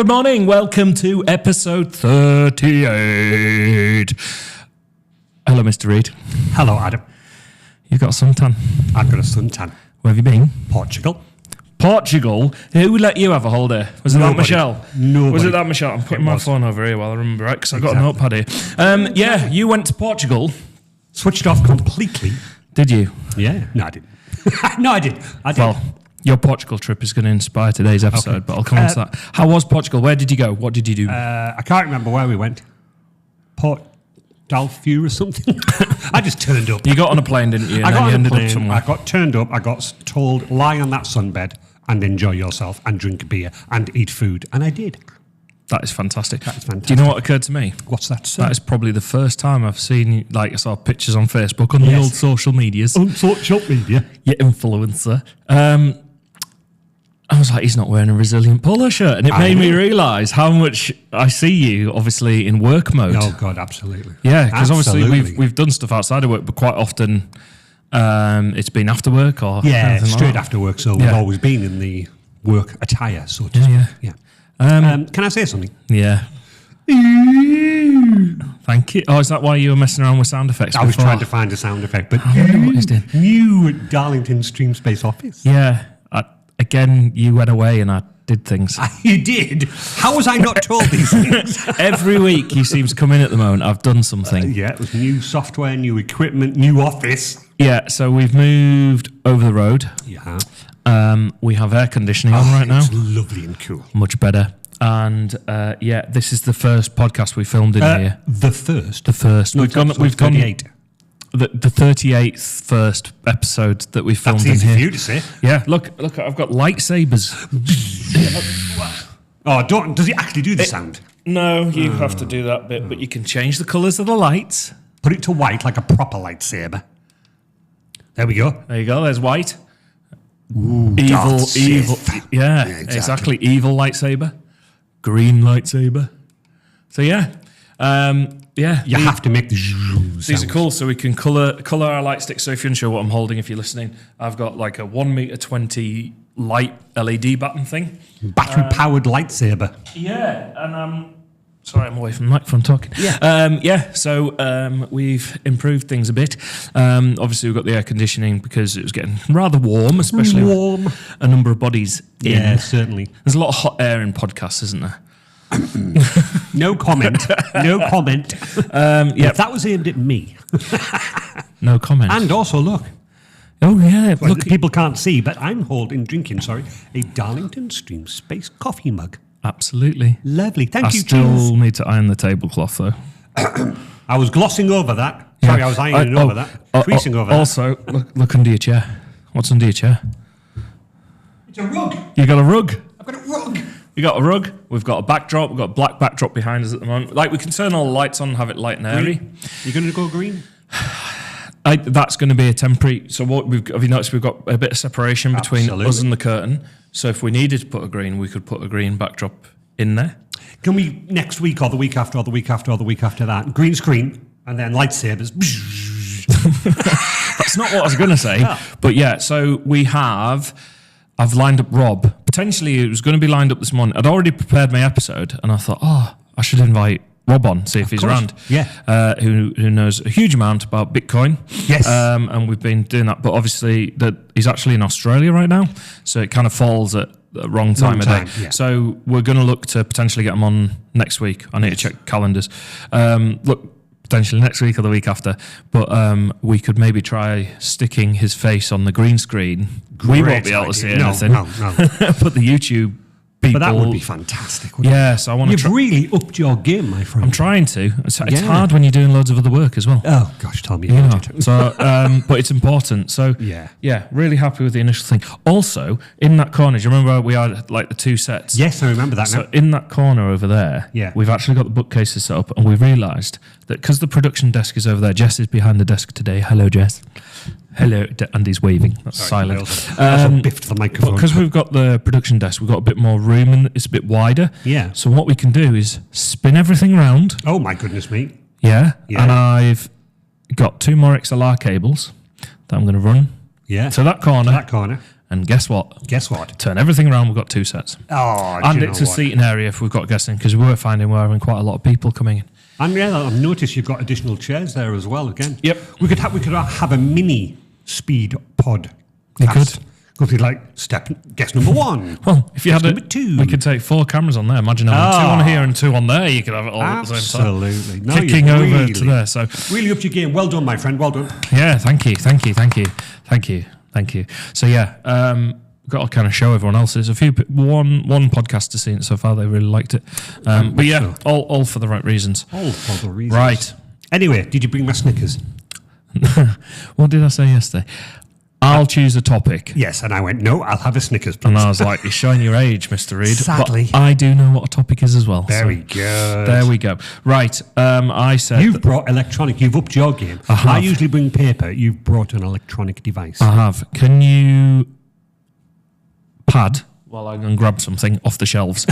Good morning. Welcome to episode 38. Hello, Mr. Reid. Hello, Adam. You've got a suntan. I've got a suntan. Where have you been? Portugal. Portugal? Who let you have a holiday? Was it that Michelle? Nobody. Was it that Michelle? I'm putting my phone over here while I remember right, because I've got a notepad here. Yeah, you went to Portugal. Switched off completely. Did you? Yeah. No, I didn't. No, I did. Well, your Portugal trip is going to inspire today's episode, Okay. but I'll come on to that. How was Portugal? Where did you go? What did you do? I can't remember where we went. Port Dalfu or something. I just turned up. You got on a plane, didn't you? And I then got you on a ended plane. up somewhere. I got turned up. I got told, lie on that sunbed and enjoy yourself and drink a beer and eat food. And I did. That is fantastic. That is fantastic. Do you know what occurred to me? What's that, sir? That is probably the first time I've seen, like, I saw pictures on Facebook, on the Yes. old social medias. On social media. Your influencer. I was like, he's not wearing a resilient polo shirt. And it made me realise how much I see you, obviously, in work mode. Oh, God, absolutely. Yeah, because obviously Absolutely. we've done stuff outside of work, but quite often it's been after work or Yeah, anything like straight that. after work. So Yeah. we've always been in the work attire, so to speak. Yeah. Can I say something? Yeah. Thank you. Oh, is that why you were messing around with sound effects I was before? trying to find a sound effect, but I wonder what he's doing. new Darlington Stream Space office. Yeah. Again, you went away and I did things. You did? How was I not told these things? Every week he seems to come in at the moment. I've done something. Yeah, it was new software, new equipment, new office. Yeah, so we've moved over the road. Yeah. We have air conditioning on right now. It's lovely and cool. Much better. And yeah, this is the first podcast we filmed in here. The first. The first. No, We've gone 38. the 38th first episode that we filmed That's in easy here. for you to say. Yeah, look, I've got lightsabers. Oh, don't. Does it actually do the sound? No, you have to do that bit, but you can change the colours of the lights. Put it to white like a proper lightsaber. There we go. There you go, there's white. Ooh, Evil. Darth Sith. Yeah, exactly. exactly. Evil lightsaber. Green lightsaber. So yeah. Yeah. You have to make the sound. These are cool, so we can colour our light sticks. So if you're unsure what I'm holding, if you're listening, I've got like a 1.20 m light LED button thing. Battery-powered lightsaber. Yeah, and sorry, I'm away from the microphone talking. Yeah. So we've improved things a bit. Obviously, we've got the air conditioning because it was getting rather warm, especially with Warm. a number of bodies in. Yeah, certainly. There's a lot of hot air in podcasts, isn't there? No comment. No comment. Yeah, If that was aimed at me. no comment. And also, look. Oh yeah, Well, look. people can't see, but I'm drinking, a Darlington Stream Space coffee mug. Absolutely. Lovely. Thank I you, still cheers. need to iron the tablecloth though. I was glossing over that. Sorry, I was ironing over that. Creasing over that. Also, look under your chair. What's under your chair? It's a rug. You got a rug. I've got a rug. You got a rug. We've got a backdrop. We've got a black backdrop behind us at the moment. Like we can turn all the lights on and have it light and airy. You're going to go green? That's going to be a temporary. So what have you noticed? We've got a bit of separation between Absolutely. us and the curtain. So if we needed to put a green, we could put a green backdrop in there. Can we next week or the week after or the week after or the week after that? Green screen and then lightsabers. That's not what I was going to say. Oh. But yeah, so I've lined up Rob. Potentially it was going to be lined up this morning. I'd already prepared my episode and I thought, I should invite Rob on, see if he's course. around. Yeah. Who knows a huge amount about Bitcoin. Yes. And we've been doing that. But obviously he's actually in Australia right now. So it kind of falls at the wrong time of day. yeah. So we're going to look to potentially get him on next week. I need to check calendars. Look, potentially next week or the week after. But we could maybe try sticking his face on the green screen. We won't be able to see No, anything. no. But the YouTube people. But that would be fantastic, wouldn't Yeah, so I want to You've try. really upped your game, my friend. I'm trying to. It's Yeah. hard when you're doing loads of other work as well. Oh, gosh, tell me You know, about it. so, but it's important. So, Yeah. really happy with the initial thing. Also, in that corner, do you remember we had like the two sets? Yes, I remember that So now. in that corner over there, Yeah. we've actually got the bookcases set up, and we realised that because the production desk is over there, Jess is behind the desk today. Hello, Jess. Hello, Andy's waving. That's silent. I also biffed the microphone. Because we've got the production desk, we've got a bit more room and it's a bit wider. Yeah. So what we can do is spin everything round. Oh, my goodness me. Yeah. Yeah. And I've got 2 more XLR cables that I'm going to run Yeah. to that corner. That corner. And guess what? Guess what? Turn everything around, we've got 2 sets. Oh, And do you it's know a what? seating area if we've got guests in, because we were finding we're having quite a lot of people coming in. And yeah, I've noticed you've got additional chairs there as well. Again, Yep. We could have a mini speed pod. We could. Because we'd like guest number 1. Well, if you Guest had number 2. we could take 4 cameras on there. Imagine having 2 on here and 2 on there. You could have it all at the same time. Absolutely. No, Kicking you're over really, to there. So, really up your game. Well done, my friend. Well done. yeah, thank you. So, yeah, got to kind of show everyone else. There's one podcaster seen it so far. They really liked it. But yeah, all for the right reasons. All for the reasons. Right. Anyway, did you bring my Snickers? What did I say yesterday? I'll choose a topic. Yes, and I went, no, I'll have a Snickers, please. And I was like, you're showing your age, Mr. Reed. Sadly. But I do know what a topic is as well. Very good. There we go. Right. I said... You've brought electronic. You've upped your game. I have. I usually bring paper. You've brought an electronic device. I have. Can you pad while I go and grab something off the shelves?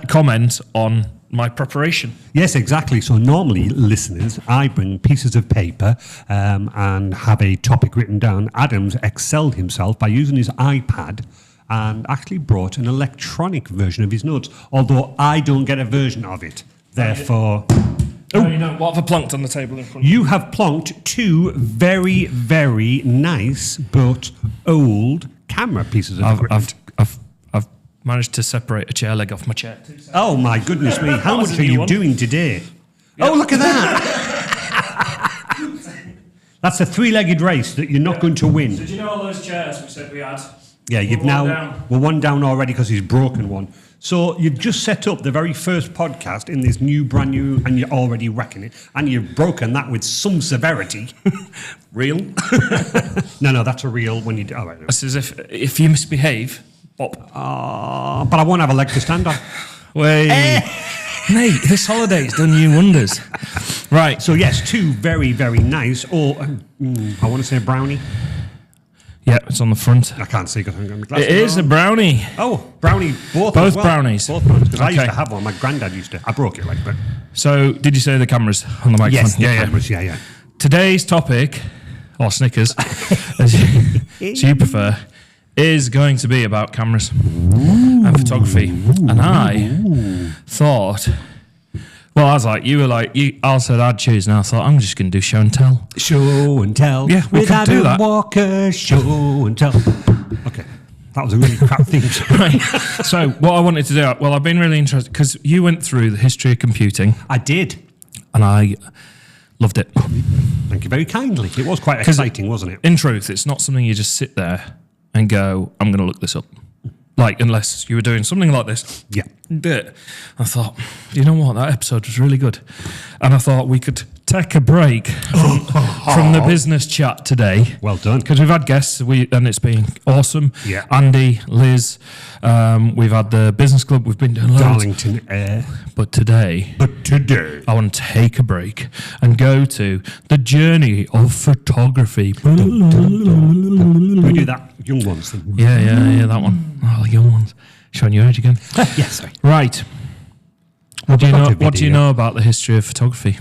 Comment on my preparation. Yes, exactly. So normally, listeners, I bring pieces of paper and have a topic written down. Adam's excelled himself by using his iPad and actually brought an electronic version of his notes, although I don't get a version of it. Therefore... Oh, you know, what have I plunked on the table in front of You have plonked 2 very, very nice but old camera pieces of equipment. I've managed to separate a chair leg off my chair. Oh my goodness me! How was much a are new you one. doing today? Oh, look at that! That's a 3-legged race that you're not going to win. Did you know all those chairs we said we had? Yeah, you've we're one down already because he's broken one. So you've just set up the very first podcast in this brand new, and you're already wrecking it, and you've broken that with some severity. Real? No, that's a real when you do. Oh, right, no. It's as if you misbehave, pop. But I won't have a leg to stand on. Wait. Mate, this holiday's done you wonders. Right. So yes, 2 very, very nice. I want to say brownie. Yeah, it's on the front. I can't see because I'm going to glasses It is a on. brownie. Oh, brownie, both Both as well. brownies. Both brownies, because I used Okay. to have one. My granddad used to. I broke it, like, but... So, did you say the cameras on the microphone? Yes, the cameras, yeah. Today's topic, or Snickers, as you prefer, is going to be about cameras and photography. And I thought... Well, I was like, you were like, I said I'd choose, and I thought, I'm just going to do show and tell. Show and tell. Yeah, we with can do Adam that. Walker, show and tell. Okay, that was a really crap theme song. Right. So, what I wanted to do, well, I've been really interested, because you went through the history of computing, I did. and I loved it. Thank you very kindly. It was quite exciting, wasn't it? In truth, it's not something you just sit there and go, I'm going to look this up. Like, unless you were doing something like this. Yeah. But I thought, you know what, that episode was really good. And I thought we could take a break from the business chat today. Well done. Because we've had guests, and it's been awesome. Yeah. Andy, Liz, we've had the business club, we've been doing loads. Darlington Air. But today, I want to take a break and go to the journey of photography. We do that young ones thing. Yeah, that one. Oh, the young ones. Showing your age again. Yes, sorry. Right. What do Photography, you know about the history of photography?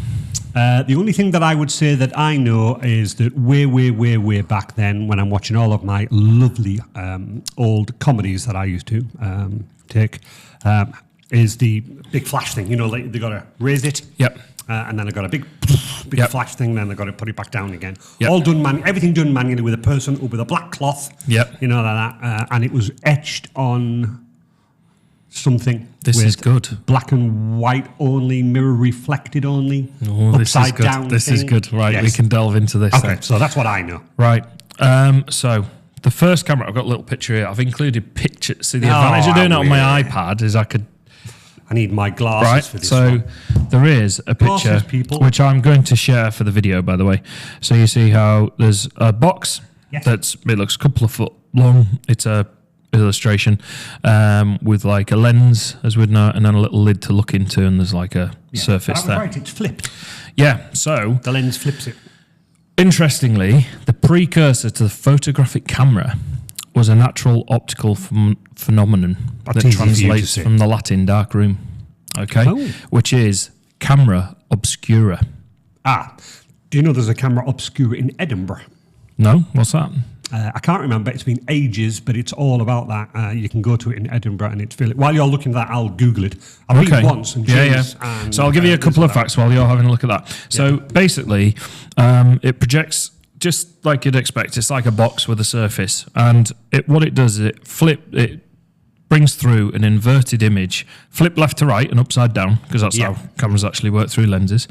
The only thing that I would say that I know is that way back then, when I'm watching all of my lovely old comedies that I used to take, is the big flash thing. You know, like they got to raise it. Yep. And then they got a big Yep. flash thing. Then they got to put it back down again. Yep. All done everything done manually with a person with a black cloth. Yep. You know that, and it was etched on something. This with is good. Black and white only, mirror reflected only. Oh, this is upside good. down. This is thing. good. Right, we Yes. can delve into this. Okay, then. so that's what I know. Right. So the first camera, I've got a little picture here. I've included pictures. See, the advantage of how doing it on my weird. iPad is I could. I need my glasses Right. for this. So one. there is a picture, Glasses, people. which I'm going to share for the video, by the way. So you see how there's a box Yes. it looks a couple of foot long. It's a illustration with like a lens, as we'd know, and then a little lid to look into, and there's like a surface I was there. right, it's flipped. Yeah. So The lens flips it. interestingly, the precursor to the photographic camera was a natural optical phenomenon That's that easy for you to translates say. from the Latin dark room, okay, Oh. which is camera obscura. Do you know there's a camera obscura in Edinburgh? No, what's that? I can't remember. It's been ages, but it's all about that. You can go to it in Edinburgh, and it's while you're looking at that, I'll Google it. I've been once, and James. And, so I'll give you a couple of facts while you're having a look at that. So basically, it projects just like you'd expect. It's like a box with a surface, and what it does is it brings through an inverted image, flip left to right and upside down, because that's how cameras actually work through lenses,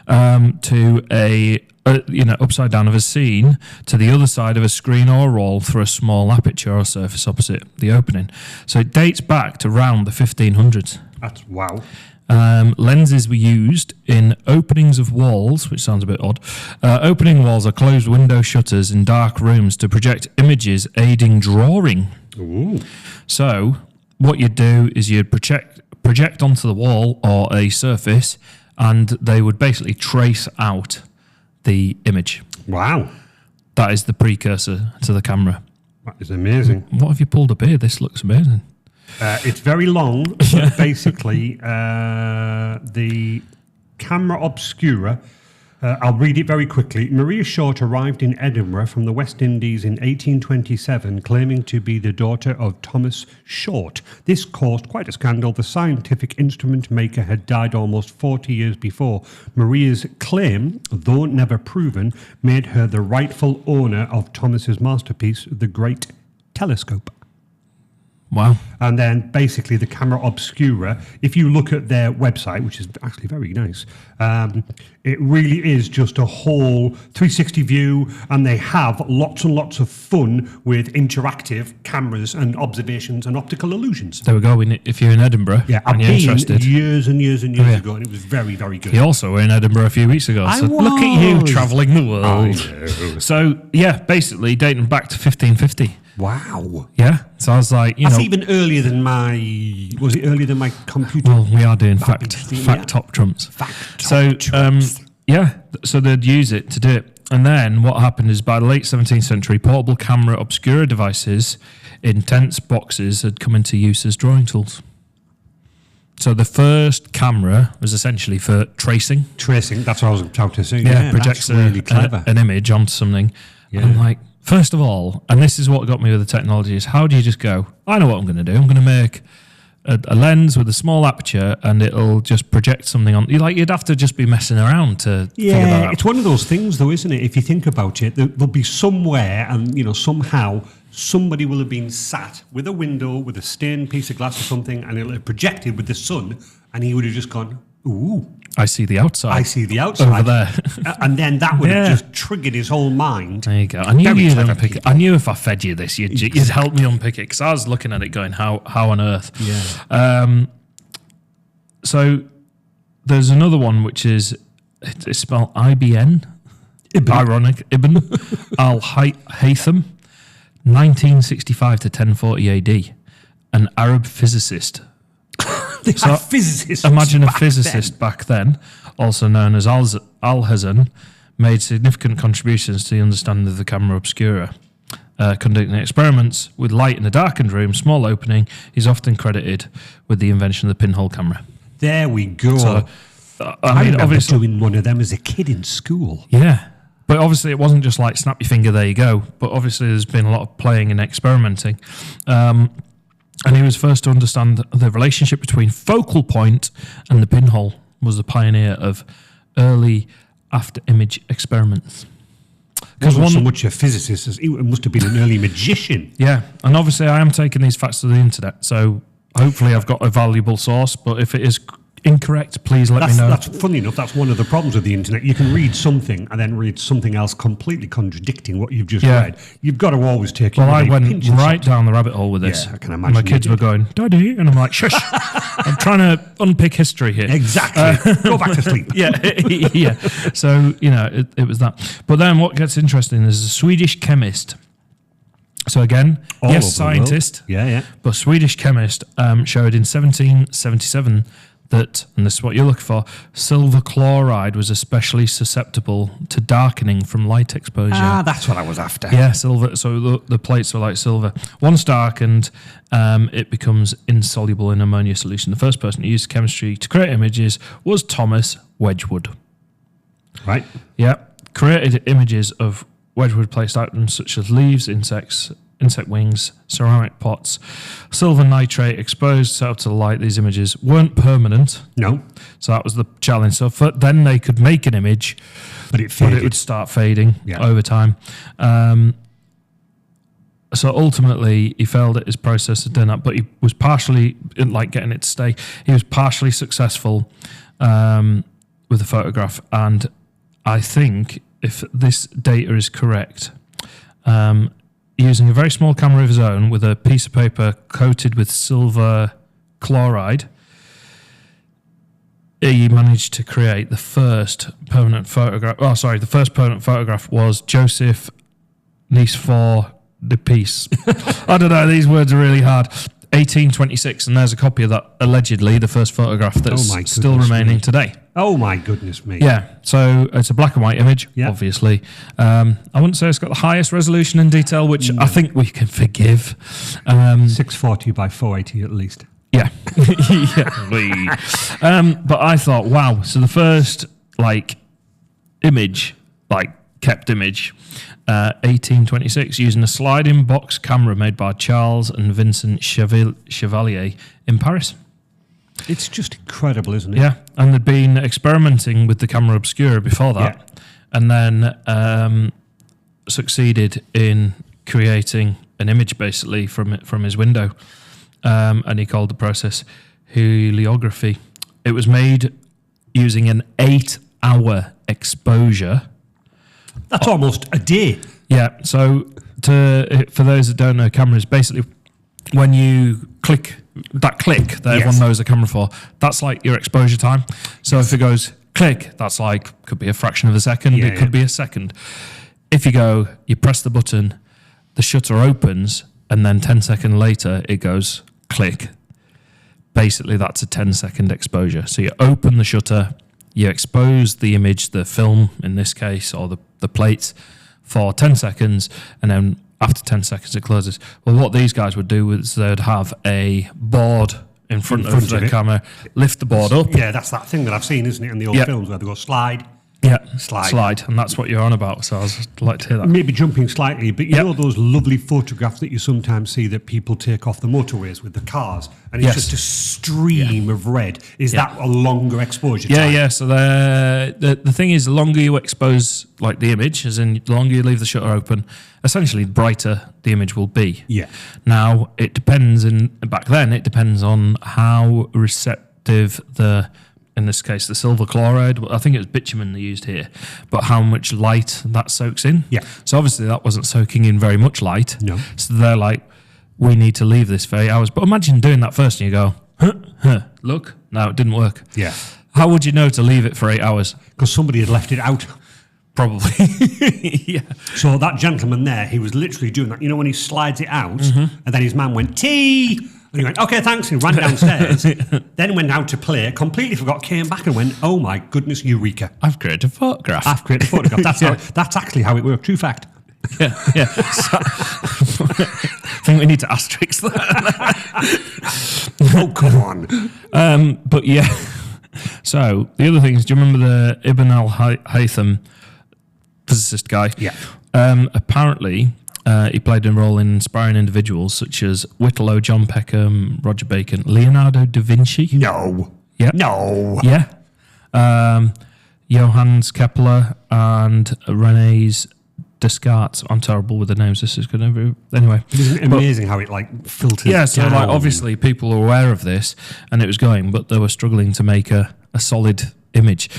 to a upside down of a scene to the other side of a screen or wall through a small aperture or surface opposite the opening. So it dates back to around the 1500s. That's wow. Lenses were used in openings of walls, which sounds a bit odd. Opening walls are closed window shutters in dark rooms to project images aiding drawing. Ooh. So what you'd do is you'd project onto the wall or a surface, and they would basically trace out the image. Wow. That is the precursor to the camera. That is amazing. What have you pulled up here? This looks amazing. It's very long, but basically the camera obscura, I'll read it very quickly. Maria Short arrived in Edinburgh from the West Indies in 1827, claiming to be the daughter of Thomas Short. This caused quite a scandal. The scientific instrument maker had died almost 40 years before. Maria's claim, though never proven, made her the rightful owner of Thomas's masterpiece, the Great Telescope. Wow. And then basically the camera obscura, if you look at their website, which is actually very nice, it really is just a whole 360 view, and they have lots and lots of fun with interactive cameras and observations and optical illusions. There we go. If you're in Edinburgh I've and you're interested. years and years and years ago, and it was very, very good. You also were in Edinburgh a few weeks ago. So look at you travelling the world. So, basically dating back to 1550. Wow. Yeah. So I was like, That's even earlier than was it earlier than my computer? Well, we are doing fact top trumps. So they'd use it to do it. And then what happened is by the late 17th century, portable camera obscura devices in tense boxes had come into use as drawing tools. So the first camera was essentially for tracing. Tracing, that's what I was about to say. Yeah, projects that's really clever. An image onto something. Yeah. And I'm like, first of all, and this is what got me with the technology, is how do you just go, I know what I'm going to do. I'm going to make a lens with a small aperture, and it'll just project something on. You'd have to just be messing around to figure that out. It's one of those things, though, isn't it? If you think about it, there'll be somewhere, and somehow somebody will have been sat with a window with a stained piece of glass or something, and it'll have projected with the sun, and he would have just gone, ooh. I see the outside. I see the outside. Over there. And then that would have just triggered his whole mind. There you go. I knew you'd unpick it. I knew if I fed you this, you'd help me unpick it, because I was looking at it going, how on earth? Yeah. So there's another one, which is, it's spelled IBN. Ibn. Ironic. Ibn al-Haytham, 1965 to 1040 AD. An Arab physicist. So physicists. Imagine a physicist back then, also known as Alhazen, made significant contributions to the understanding of the camera obscura. Conducting experiments with light in a darkened room, small opening, he's often credited with the invention of the pinhole camera. There we go. So, I remember doing one of them as a kid in school. Yeah. But obviously it wasn't just like snap your finger, there you go. But obviously there's been a lot of playing and experimenting. And he was first to understand the relationship between focal point and the pinhole, was the pioneer of early after-image experiments. Because wasn't so much a physicist as he must have been an early magician. Yeah, and obviously I am taking these facts to the internet, so hopefully I've got a valuable source, but if it is incorrect, please let me know. That's funny enough. That's one of the problems with the internet. You can read something and then read something else completely contradicting what you've just read. You've got to always take. Well, I went right down the rabbit hole with this. Yeah, I can imagine. My kids were going, "Daddy," and I'm like, "Shush! I'm trying to unpick history here." Exactly. Go back to sleep. Yeah. So it was that. But then what gets interesting is a Swedish chemist. So again, yes, scientist. Yeah. But Swedish chemist showed in 1777. That, and this is what you're looking for, silver chloride was especially susceptible to darkening from light exposure. That's what I was after. Yeah, silver. So the plates were like silver. Once darkened, it becomes insoluble in ammonia solution. The first person to use chemistry to create images was Thomas Wedgwood. Right. Yeah. Created images of Wedgwood-placed items such as leaves, insect wings, ceramic pots, silver nitrate exposed out to the light. These images weren't permanent. No, So that was the challenge. So then they could make an image, but it but faded. it would start fading Yeah. over time. So ultimately, he failed at his process of doing that, but he was partially, like getting it to stay, he was partially successful with the photograph. And I think, if this data is correct, using a very small camera of his own with a piece of paper coated with silver chloride, he managed to create the first permanent photograph. Oh, sorry, the first permanent photograph was Joseph Nicephore de Piece. I don't know, these words are really hard. 1826, and there's a copy of that, allegedly, the first photograph that's Oh my still goodness remaining me. today. Oh my goodness me! Yeah, so it's a black and white image, Yeah. obviously. I wouldn't say it's got the highest resolution and detail, which I think we can forgive. 640 by 480 at least. Yeah. But I thought, wow, so the first, image, kept image, 1826, using a sliding box camera made by Charles and Vincent Chevalier in Paris. It's just incredible, isn't it? Yeah, and they'd been experimenting with the camera obscura before that, and then succeeded in creating an image basically from his window, and he called the process heliography. It was made using an 8-hour exposure. That's almost a day. Yeah, so for those that don't know, cameras basically, when you click that everyone knows the camera for, that's like your exposure time. So if it goes click, that's could be a fraction of a second, it could be a second. If you press the button, the shutter opens, and then 10 seconds later it goes click. Basically, that's a 10-second exposure. So you open the shutter, you expose the image, the film in this case, or the plates, for 10 seconds, and then after 10 seconds it closes. Well, what these guys would do is they'd have a board in front of the camera, lift the board up. Yeah, that's that thing that I've seen, isn't it, in the old films where they go slide. Yeah, Slide. and that's what you're on about. So I'd like to hear that. Maybe jumping slightly, but you know those lovely photographs that you sometimes see that people take off the motorways with the cars, and it's just a stream of red. Is that a longer exposure time? Yeah. So the thing is, the longer you expose the image, as in the longer you leave the shutter open, essentially the brighter the image will be. Yeah. Now it depends, back then it depends on how receptive in this case, the silver chloride, I think it was bitumen they used here, but how much light that soaks in. Yeah. So obviously that wasn't soaking in very much light. No. So they're like, we need to leave this for 8 hours. But imagine doing that first and you go, look, no, it didn't work. Yeah. How would you know to leave it for 8 hours? Because somebody had left it out. Probably. Yeah. So that gentleman there, he was literally doing that. You know, when he slides it out, and then his man went, tea! And he went, okay, thanks, and he ran downstairs, then went out to play, completely forgot, came back and went, oh my goodness, eureka. I've created a photograph. I've created a photograph. That's actually how it worked. True fact. Yeah. So, I think we need to asterisk that. Oh, come on. But yeah. So the other thing is, do you remember the Ibn al-Haytham physicist guy? Yeah. Apparently, he played a role in inspiring individuals such as Whitlow, John Peckham, Roger Bacon, Leonardo da Vinci. No. Yeah. No. Yeah. Johannes Kepler and René Descartes. I'm terrible with the names. This is going to be... Anyway. Isn't it amazing how it filters Yeah, so down? obviously people were aware of this and it was going, but they were struggling to make a solid image.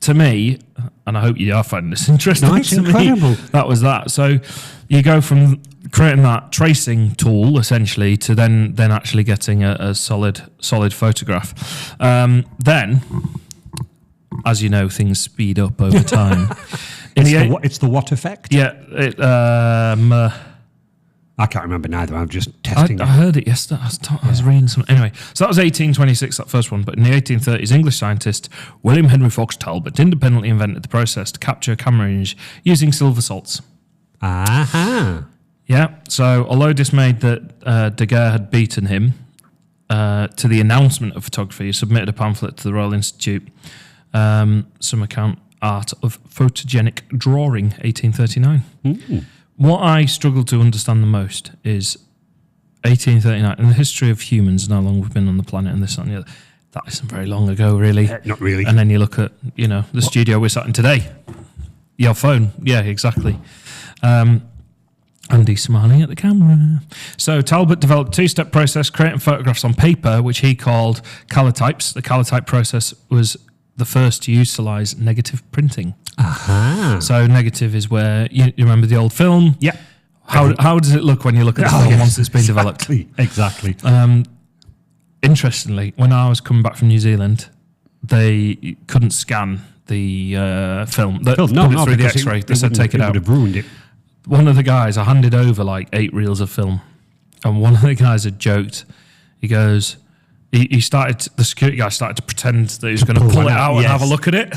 To me, and I hope you are finding this interesting, No, it's to incredible. me, that was that. So you go from creating that tracing tool, essentially, to then actually getting a solid photograph. Then, as you know, things speed up over time. It's the what effect? Yeah, I can't remember neither. I'm just testing I heard it yesterday. I was reading some. Anyway, so that was 1826, that first one. But in the 1830s, English scientist William Henry Fox Talbot independently invented the process to capture a camera image using silver salts. Aha. Yeah. So although dismayed that Daguerre had beaten him to the announcement of photography, he submitted a pamphlet to the Royal Institute. Some account art of photogenic drawing, 1839. What I struggle to understand the most is 1839 and the history of humans and how long we've been on the planet and this and the other. That isn't very long ago, really. Not really. And then you look at, the studio we're sat in today. Your phone. Yeah, exactly. Andy smiling at the camera. So Talbot developed a two-step process, creating photographs on paper, which he called calotypes. The calotype process was the first to utilise negative printing. Aha. So negative is where, you remember the old film? Yeah. How does it look when you look at the film once it's been developed? Exactly. Interestingly, when I was coming back from New Zealand, they couldn't scan the film. Put it through the X-ray. They said take it out. Would have ruined it. One of the guys, I handed over like 8 reels of film, and one of the guys had joked. He goes, the security guy started to pretend that he was going to pull it out and have a look at it.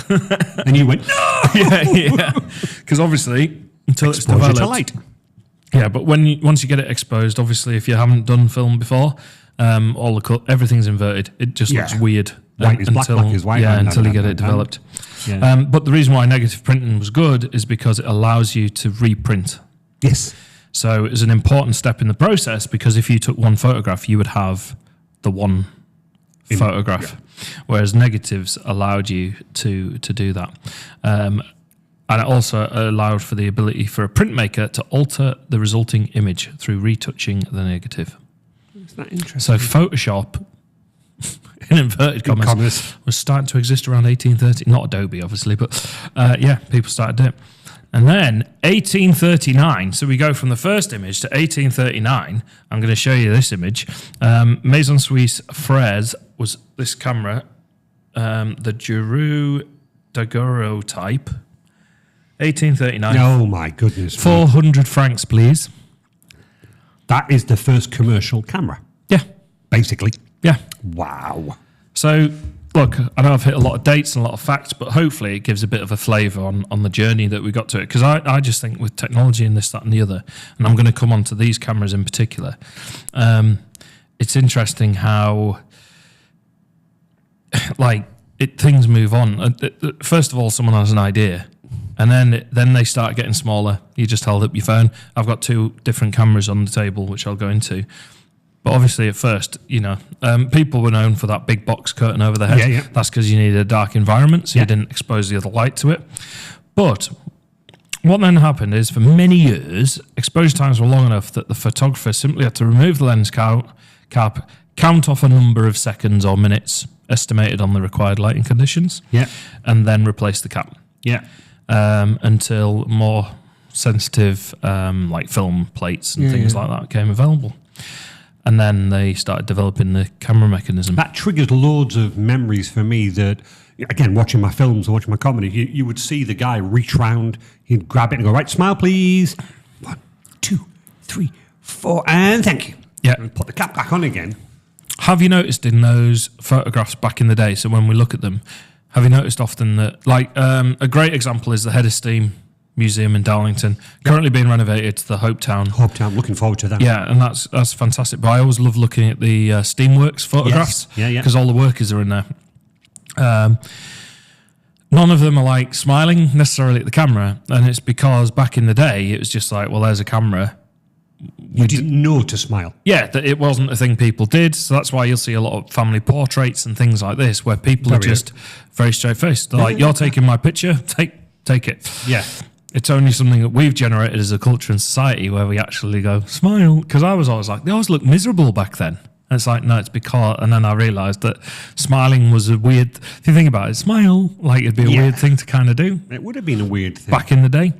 And you went, no! yeah. Because obviously, until it's Exposure developed. to light. Yeah, but once you get it exposed, obviously, if you haven't done film before, everything's inverted. It just looks weird. White is black, black is white. Yeah, until you get it developed. Yeah. But the reason why negative printing was good is because it allows you to reprint. Yes. So it's an important step in the process because if you took one photograph, you would have the one photograph, whereas negatives allowed you to do that. And it also allowed for the ability for a printmaker to alter the resulting image through retouching the negative. Isn't that interesting? So Photoshop, in inverted commas, was starting to exist around 1830. Not Adobe, obviously, but people started doing it. And then 1839, so we go from the first image to 1839. I'm going to show you this image. Maison Suisse Frères was this camera, the Giroux daguerreotype, 1839. Oh, my goodness. 400 francs, please. That is the first commercial camera, Yeah, basically. yeah. Wow. So, look, I know I've hit a lot of dates and a lot of facts, but hopefully it gives a bit of a flavour on the journey that we got to it. Because I just think with technology and this, that and the other, and I'm going to come on to these cameras in particular, it's interesting how, things move on. First of all, someone has an idea, and then they start getting smaller. You just hold up your phone. I've got 2 different cameras on the table, which I'll go into. But obviously, at first, people were known for that big box curtain over the head. Yeah. That's because you needed a dark environment, so you didn't expose the other light to it. But what then happened is, for many years, exposure times were long enough that the photographer simply had to remove the lens cap, count off a number of seconds or minutes estimated on the required lighting conditions, and then replace the cap. Yeah. Until more sensitive, like film plates and things like that came available. And then they started developing the camera mechanism. That triggered loads of memories for me that, again, watching my films or watching my comedy, you would see the guy reach round, he'd grab it and go, right, smile, please. 1, 2, 3, 4, and thank you. Yeah. And put the cap back on again. Have you noticed in those photographs back in the day, so when we look at them, have you noticed often that, a great example is the Head of Steam Museum in Darlington, currently being renovated to the Hopetown. Looking forward to that. Yeah, and that's fantastic. But I always love looking at the Steamworks photographs. Yes. Yeah. Because all the workers are in there. None of them are smiling necessarily at the camera, and it's because back in the day it was just there's a camera. You didn't know to smile. Yeah, that it wasn't a thing people did, so that's why you'll see a lot of family portraits and things like this where people are just very straight-faced. They're like, you're taking my picture, take it. Yeah. It's only something that we've generated as a culture and society where we actually go, smile. Because I was always like, they always looked miserable back then. And it's like, no, it's because... And then I realised that smiling was a weird... If you think about it, smile, it'd be a weird thing to kind of do. It would have been a weird thing. Back in the day.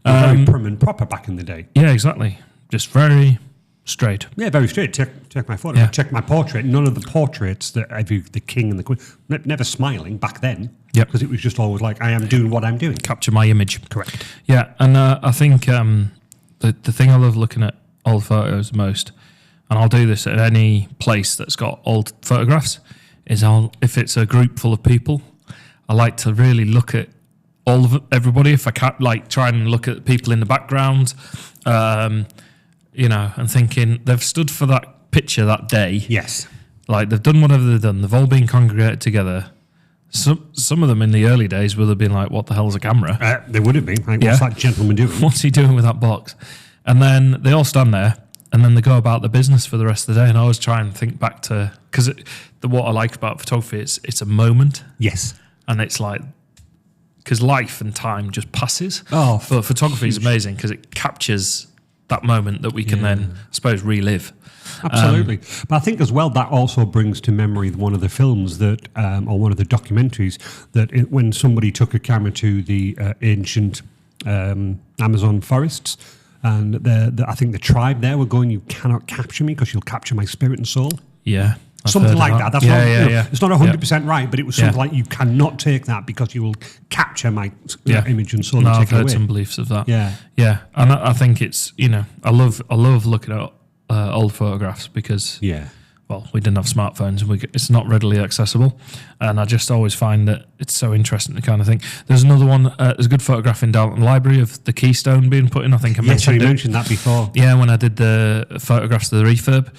Very prim and proper back in the day. Yeah, exactly. Just very straight. Yeah, very straight. Check my photo. Yeah. Check my portrait. None of the portraits that the king and the queen... Never smiling back then. Yep. Because it was just always I am doing what I'm doing. Capture my image. Correct. Yeah, and I think the thing I love looking at old photos most, and I'll do this at any place that's got old photographs, is if it's a group full of people, I like to really look at everybody. If I can't, try and look at people in the background, and thinking they've stood for that picture that day. Yes. They've done whatever they've done. They've all been congregated together. some of them in the early days would have been like, what the hell's a camera? They would have been. Like, Yeah. what's that gentleman doing? What's he doing with that box? And then they all stand there and then they go about the business for the rest of the day. And I always try and think back to, because what I like about photography, it's a moment. Yes. And it's like, because life and time just passes. Oh, But photography is amazing because it captures that moment that we can then, I suppose, relive. Absolutely. But I think as well that also brings to memory one of the films that, or one of the documentaries that when somebody took a camera to the ancient Amazon forests, and I think the tribe there were going, "You cannot capture me because you'll capture my spirit and soul." Yeah. I've Something heard of like that. That's yeah, not, yeah, yeah. It's not 100% right, but it was something Yeah. like, "You cannot take that because you will capture my Yeah. image and soul No, and I've take it heard away." some beliefs of that. Yeah. Yeah. And I think it's, I love looking at old photographs because Yeah. well, we didn't have smartphones and it's not readily accessible. And I just always find that it's so interesting to kind of think. There's another one, there's a good photograph in Dalton Library of the Keystone being put in. I think I Yes, you mentioned it. mentioned that before. Yeah, when I did the photographs of the refurb.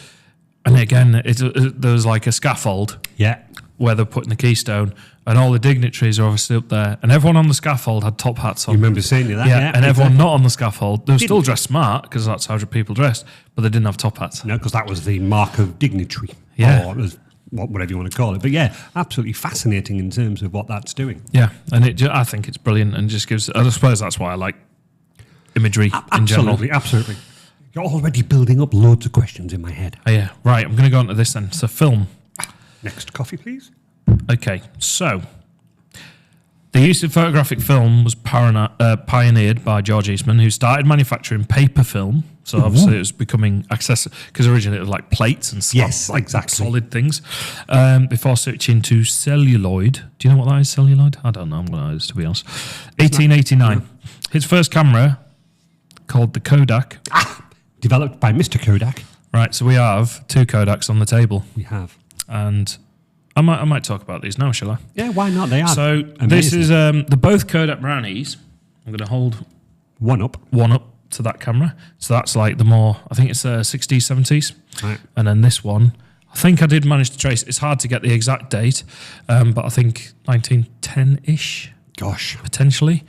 And again, there was like a scaffold Yeah. where they're putting the Keystone and all the dignitaries are obviously up there. And everyone on the scaffold had top hats on. You remember saying that? Yeah, and everyone exactly. not on the scaffold, they were still Didn't. dressed smart because that's how people dressed, but they didn't have top hats. No, because that was the mark of dignitary. Yeah. Or whatever you want to call it. But yeah, absolutely fascinating in terms of what that's doing. Yeah, and I think it's brilliant and just gives. I suppose that's why I like imagery in general. Absolutely, absolutely. You're already building up loads of questions in my head. Oh, yeah, right. I'm going to go on to this then. So, film. Next coffee, please. Okay, so the use of photographic film was pioneered by George Eastman, who started manufacturing paper film. So obviously it was becoming accessible because originally it was like plates and Yes, like exactly. solid things. Before switching to celluloid. Do you know what that is? Celluloid? I don't know. I'm going to know this, to be honest. 1889. His first camera, called the Kodak. Developed by Mr. Kodak. Right, so we have two Kodaks on the table, We have. and I might talk about these now, shall I? Yeah, why not? They are. So amazing. this is the both Kodak brownies. I'm going to hold one up. one up to that camera. So that's like the more, I think it's 60s, 70s. Right. And then this one, I think I did manage to trace. It's hard to get the exact date, but I think 1910-ish, Gosh. potentially.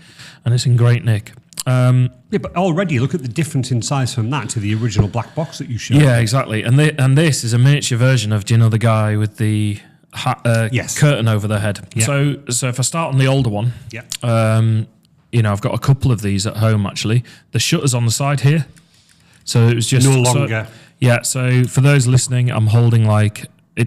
And it's in great nick. Yeah, but already look at the difference in size from that to the original black box that you showed. Yeah, exactly. And this is a miniature version of, do you know the guy with the Yes. curtain over their head? Yeah. So if I start on the older one, Yeah. I've got a couple of these at home actually. The shutter's on the side here. So it was just No longer. So for those listening, I'm holding like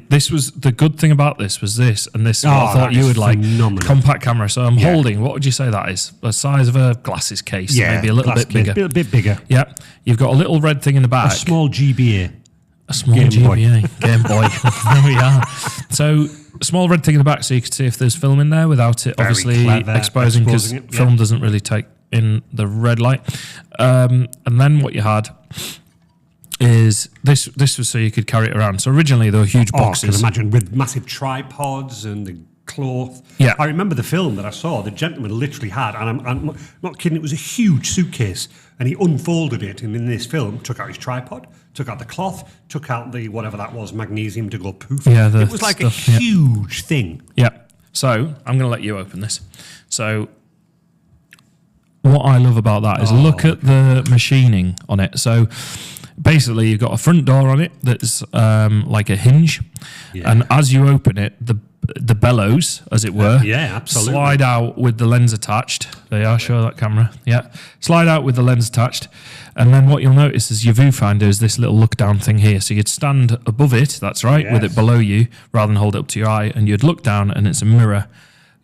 this was the good thing about this was this and this. What I Oh, thought that you is would like phenomenal. compact camera. So I'm Yeah. holding. What would you say that is? The size of a glasses case, Yeah. maybe a little glass bit bigger. case, bit bigger. Yeah, you've got a little red thing in the back. A small GBA. A small Game Boy. GBA, Game Boy. There we are. So, a small red thing in the back so you can see if there's film in there without it Very obviously clever, exposing because exposing it, yeah. film doesn't really take in the red light. And then what you had is this was so you could carry it around. So originally there were huge Oh, I can boxes. imagine with massive tripods and the cloth. Yeah. I remember the film that I saw. The gentleman literally had, and I'm not kidding, it was a huge suitcase, and he unfolded it, and in this film, took out his tripod, took out the cloth, took out the whatever that was, magnesium to go poof. Yeah, the it was like stuff, a yeah. huge thing. Yeah. So I'm going to let you open this. So what I love about that is look at the machining on it. So basically you've got a front door on it that's like a hinge. Yeah. And as you open it, the bellows, as it were, Yeah, absolutely. slide out with the lens attached. There you are, show that camera. Yeah. Slide out with the lens attached. And then what you'll notice is your viewfinder is this little look down thing here. So you'd stand above it, that's right, with Yes. it below you, rather than hold it up to your eye, and you'd look down and it's a mirror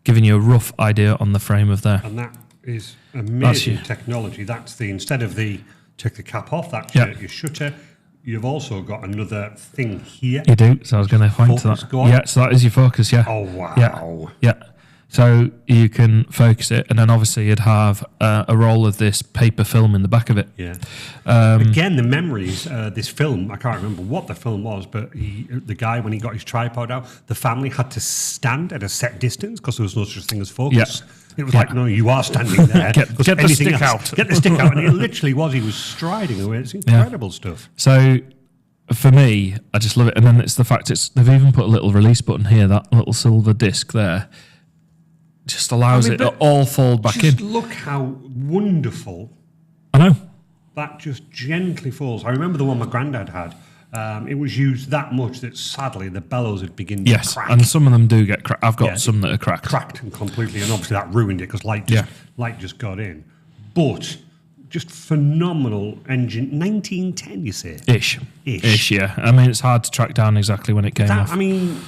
giving you a rough idea on the frame of there. And that is amazing you. technology. That's the, instead of the, take the cap off, that's Yeah. your shutter. You've also got another thing here. You do, so I was going to point to Focus, that. go on. Yeah, so that is your focus, yeah. Oh, wow. Yeah, yeah. So you can focus it, and then obviously you'd have a roll of this paper film in the back of it. Yeah. Again, the memories. This film, I can't remember what the film was, but the guy, when he got his tripod out, the family had to stand at a set distance because there was no such thing as focus. Yeah. It was Yeah. like, no, you are standing there. Get 'Cause the anything stick else- out. Get the stick out. And it literally was. He was striding away. It's incredible stuff. So for me, I just love it. And then it's the fact they've even put a little release button here, that little silver disc there. just allows it to all fold back Just in. look how wonderful I know. that just gently falls. I remember the one my granddad had. It was used that much that sadly the bellows had begun to Yes, crack. and some of them do get cracked. I've got Yeah, some that are cracked. Cracked and completely, and obviously that ruined it because light just got in. But just phenomenal engine. 1910, you say? Ish. Ish. Yeah. I mean, it's hard to track down exactly when it came That, off. I mean,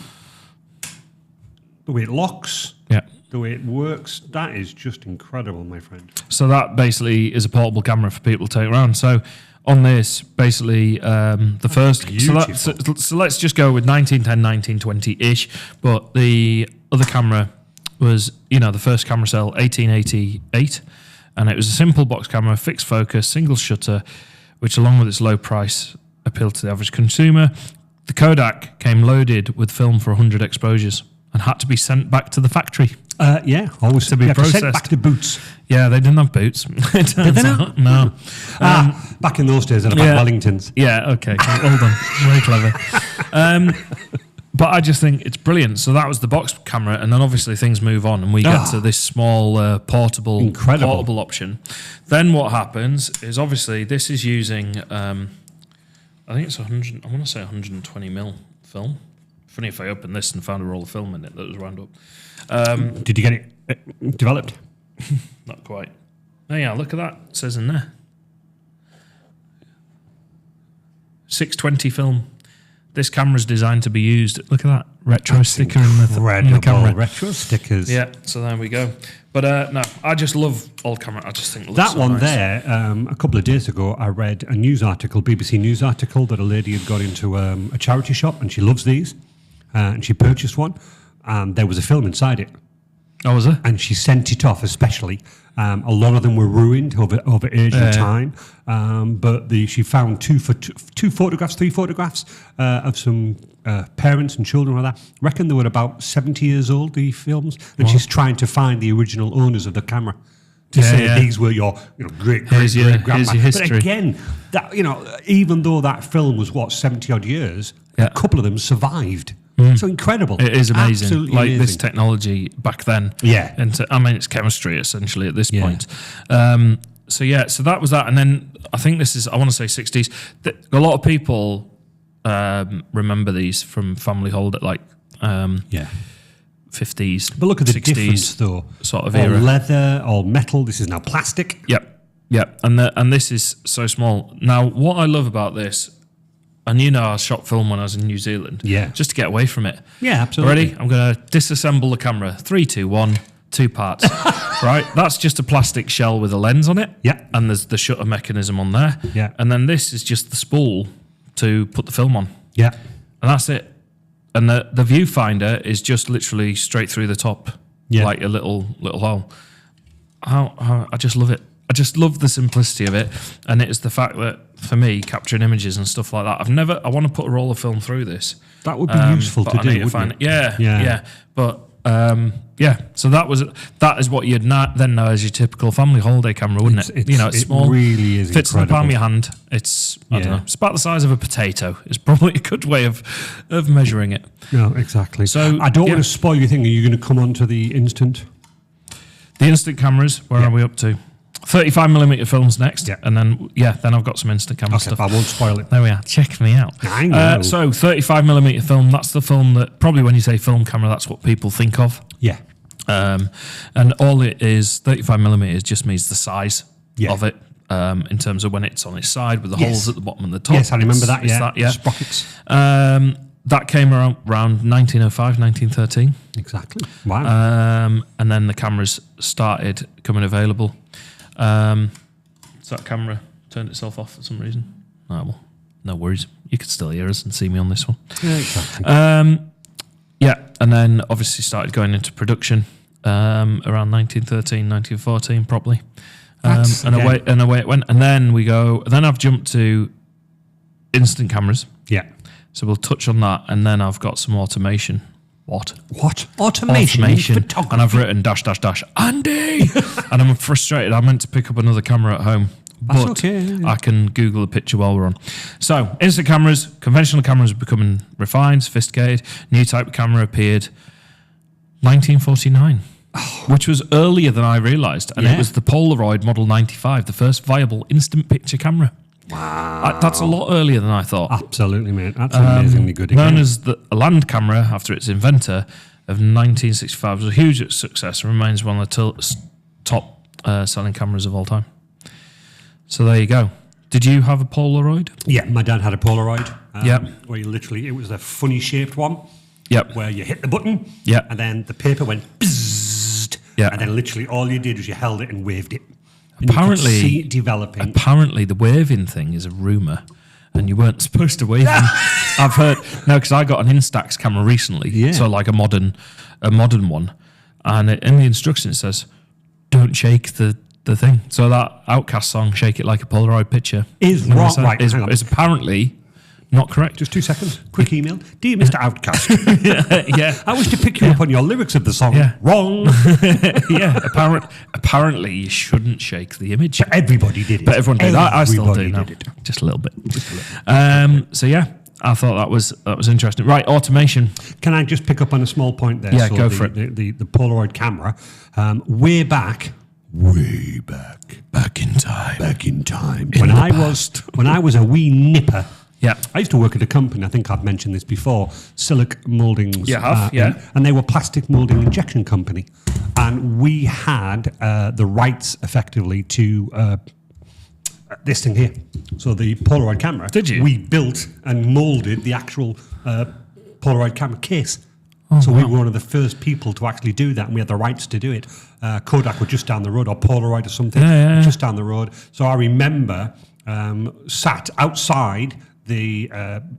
the way it locks, Yeah. the way it works, that is just incredible, my friend. So that basically is a portable camera for people to take around. So on this, basically, the first. So let's just go with 1910, 1920-ish. But the other camera was, the first camera cell, 1888. And it was a simple box camera, fixed focus, single shutter, which along with its low price appealed to the average consumer. The Kodak came loaded with film for 100 exposures and had to be sent back to the factory. Yeah, always To be send processed. back to Boots. Yeah, they didn't have boots. It turns out. No. Back in those days, they had about Wellingtons. Yeah, okay. Well done. Very clever. But I just think it's brilliant. So that was the box camera, and then obviously things move on, and we get to this small portable option. Then what happens is obviously this is using, I think it's 100. I want to say 120 mil film. Funny if I opened this and found a roll of film in it that was wound up. Did you get it developed? Not quite. Oh yeah, look at that. It says in there. 620 film. This camera's designed to be used. Look at that retro sticker in the camera. Retro stickers. Yeah, so there we go. But no, I just love old camera. I just think it looks That so one nice. there, a couple of days ago, I read a news article, BBC News article, that a lady had got into a charity shop and she loves these. And she purchased one, and there was a film inside it. Oh, was it? And she sent it off, especially. A lot of them were ruined over age and time. But she found three photographs of some parents and children like that. Reckon they were about 70 years old, the films. And she's trying to find the original owners of the camera to say these were your great Here's your history. But again, that even though that film was 70 odd years, a couple of them survived. So incredible. It is amazing. Absolutely like amazing. this technology back then. Yeah. And I mean, it's chemistry essentially at this point. So that was that. And then I think this is, I want to say 60s. A lot of people remember these from family holiday, like 50s. But look at the 60s difference, though. Sort of all era. leather, all metal. This is now plastic. Yep. And this is so small. Now, what I love about this, and I shot film when I was in New Zealand. Yeah. Just to get away from it. Yeah, absolutely. Ready? I'm going to disassemble the camera. 3, 2, 1, 2 parts. Right? That's just a plastic shell with a lens on it. Yeah. And there's the shutter mechanism on there. Yeah. And then this is just the spool to put the film on. Yeah. And that's it. And the viewfinder is just literally straight through the top. Yeah. Like a little hole. I just love it. I just love the simplicity of it. And it's the fact that, for me, capturing images and stuff like that, I want to put a roll of film through this. That would be useful but to I do, need to wouldn't find it? it. Yeah. Yeah. But, so that is what you'd then know as your typical family holiday camera, wouldn't it? It's it small. really is Fits in the palm of incredible. your hand. It's, I don't know, it's about the size of a potato. It's probably a good way of measuring it. No, exactly. So, I don't yeah. want to spoil your thing. Are you going to come on to the instant? The instant cameras, where are we up to? 35mm films next, Yeah. and then I've got some instant camera Okay, stuff. I won't spoil it. There we are. Check me out. I know. So 35mm film. That's the film that probably when you say film camera, that's what people think of. Yeah. And all it is, 35mm just means the size Yeah. of it. In terms of when it's on its side with the Yes. holes at the bottom and the top. Yes, I remember that. It's Yeah. that, yeah. Sprockets. That came around 1905, 1913. Exactly. Wow. And then the cameras started coming available. So that camera turned itself off for some reason. Oh, well, no worries. You can still hear us and see me on this one. Yeah, exactly. And then obviously started going into production around 1913, 1914, probably. And away it went. And then then I've jumped to instant cameras. Yeah. So we'll touch on that. And then I've got some automation. What? Automation. Photography. And I've written -- Andy! And I'm frustrated. I meant to pick up another camera at home. That's But okay, yeah. I can Google a picture while we're on. So, instant cameras, conventional cameras are becoming refined, sophisticated. New type of camera appeared 1949. which was earlier than I realised. And Yeah. it was the Polaroid Model 95, the first viable instant picture camera. Wow. That's a lot earlier than I thought. Absolutely, mate. That's amazingly good. Known Again. as the land camera after its inventor of 1965, was a huge success and remains one of the top selling cameras of all time. So there you go. Did you have a Polaroid? Yeah, my dad had a Polaroid. Yep. Where you literally, it was a funny shaped one. Yep. Where you hit the button. Yep. And then the paper went bzzzt. Yeah. And then literally all you did was you held it and waved it. And Apparently- you could see it developing. Apparently, the waving thing is a rumour, and you weren't supposed to wave them. I've heard no, because I got an Instax camera recently, Yeah. so like a modern one, and in the instructions it says, "Don't shake the thing." So that Outcast song, "Shake It Like a Polaroid Picture," Is you know what I'm right- saying? right, hang on. is apparently not correct. Just 2 seconds. Quick email. Dear Mr. Outcast, yeah, I wish to pick you up on your lyrics of the song. Yeah. Wrong. yeah. Apparently, you shouldn't shake the image. Everybody did it. But everyone did. I still do Everybody now. did it. Just a little bit. So yeah, I thought that was interesting. Right, automation. Can I just pick up on a small point there? Yeah, go for it. The Polaroid camera, way back, Back in time. when the I was a wee nipper. Yeah. I used to work at a company, I think I've mentioned this before, Silic Mouldings. You have, yeah. And they were plastic moulding injection company. And we had the rights, effectively, to this thing here. So the Polaroid camera. Did you? We built and moulded the actual Polaroid camera case. Oh, So we were one of the first people to actually do that, and we had the rights to do it. Kodak were just down the road, or Polaroid or something, Yeah. just down the road. So I remember sat outside the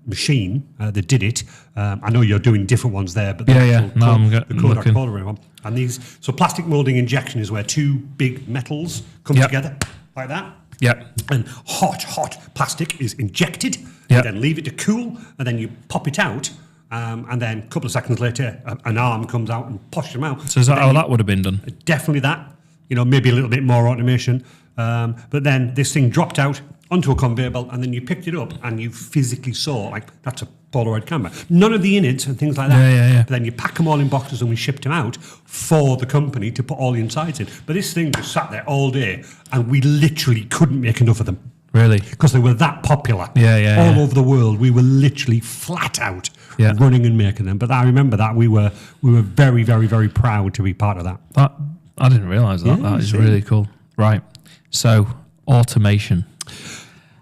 machine that did it. I know you're doing different ones there, but the Yeah, yeah. actual No, I'm the Kodak looking. Polaroid one. And these, so plastic molding injection is where two big metals come Yep. together like that. Yeah. And hot plastic is injected. Yeah. You then leave it to cool, and then you pop it out. And then a couple of seconds later, an arm comes out and pushes them out. So is that Then how you- that would have been done? Definitely that. Maybe a little bit more automation. But then this thing dropped out onto a conveyor belt, and then you picked it up and you physically saw, like, that's a Polaroid camera. None of the innards and things like that. Yeah. But then you pack them all in boxes, and we shipped them out for the company to put all the insides in. But this thing just sat there all day, and we literally couldn't make enough of them. Really? Because they were that popular. Yeah. All over the world. We were literally flat out Yeah. running and making them. But I remember that. We were very, very, very proud to be part of that. That I didn't realise that. Yeah, That is see. really cool. Right. So automation.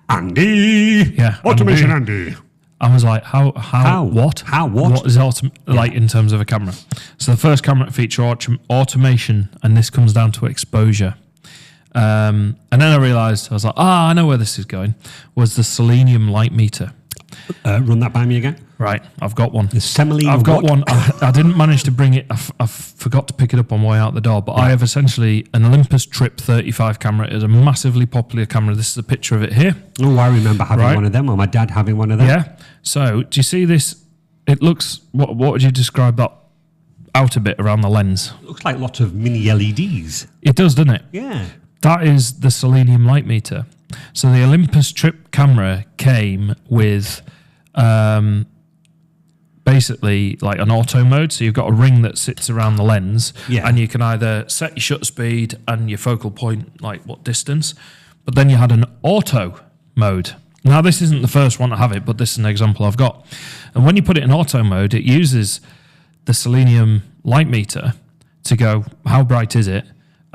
Andy! Yeah, Automation Andy. I was like, what? How what? What is like in terms of a camera? So the first camera feature automation, and this comes down to exposure. And then I realised, I was like, I know where this is going, was the selenium light meter. Run that by me again. Right, I've got one. The semolina. I've got what? one. I didn't manage to bring it. I forgot to pick it up on my way out the door. But I have essentially an Olympus Trip 35 camera. It is a massively popular camera. This is a picture of it here. Oh, I remember having Right. one of them, or my dad having one of them. Yeah. So do you see this? It looks. What would you describe that outer bit around the lens? Looks like lots of mini LEDs. It does, doesn't it? Yeah. That is the selenium light meter. So the Olympus Trip camera came with basically like an auto mode. So you've got a ring that sits around the lens, Yeah. and you can either set your shutter speed and your focal point, like what distance. But then you had an auto mode. Now this isn't the first one to have it, but this is an example I've got. And when you put it in auto mode, it uses the selenium light meter to go, how bright is it?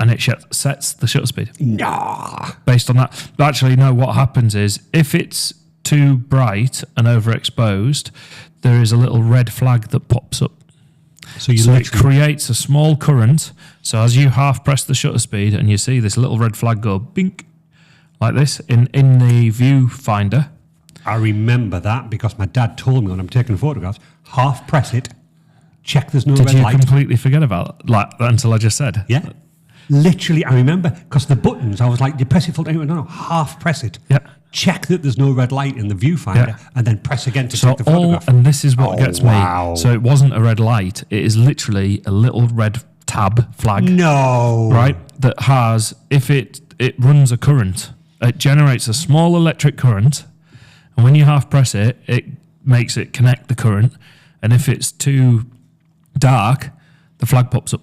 And it sets the shutter speed Nah. based on that. But actually, no, what happens is if it's too bright and overexposed, there is a little red flag that pops up. So you So it literally. creates a small current. So as you half press the shutter speed and you see this little red flag go bink, like this in the viewfinder. I remember that because my dad told me when I'm taking photographs, half press it, check there's no Did red you light. completely forget about that until I just said? Yeah. Literally, I remember because the buttons, I was like, you press it full time. No, half press it. Yeah. Check that there's no red light in the viewfinder, Yeah. and then press again to So take the photograph. and this is what Oh, gets wow. me. So it wasn't a red light. It is literally a little red tab flag. No. Right, that has, if it runs a current, it generates a small electric current, and when you half press it, it makes it connect the current, and if it's too dark, the flag pops up.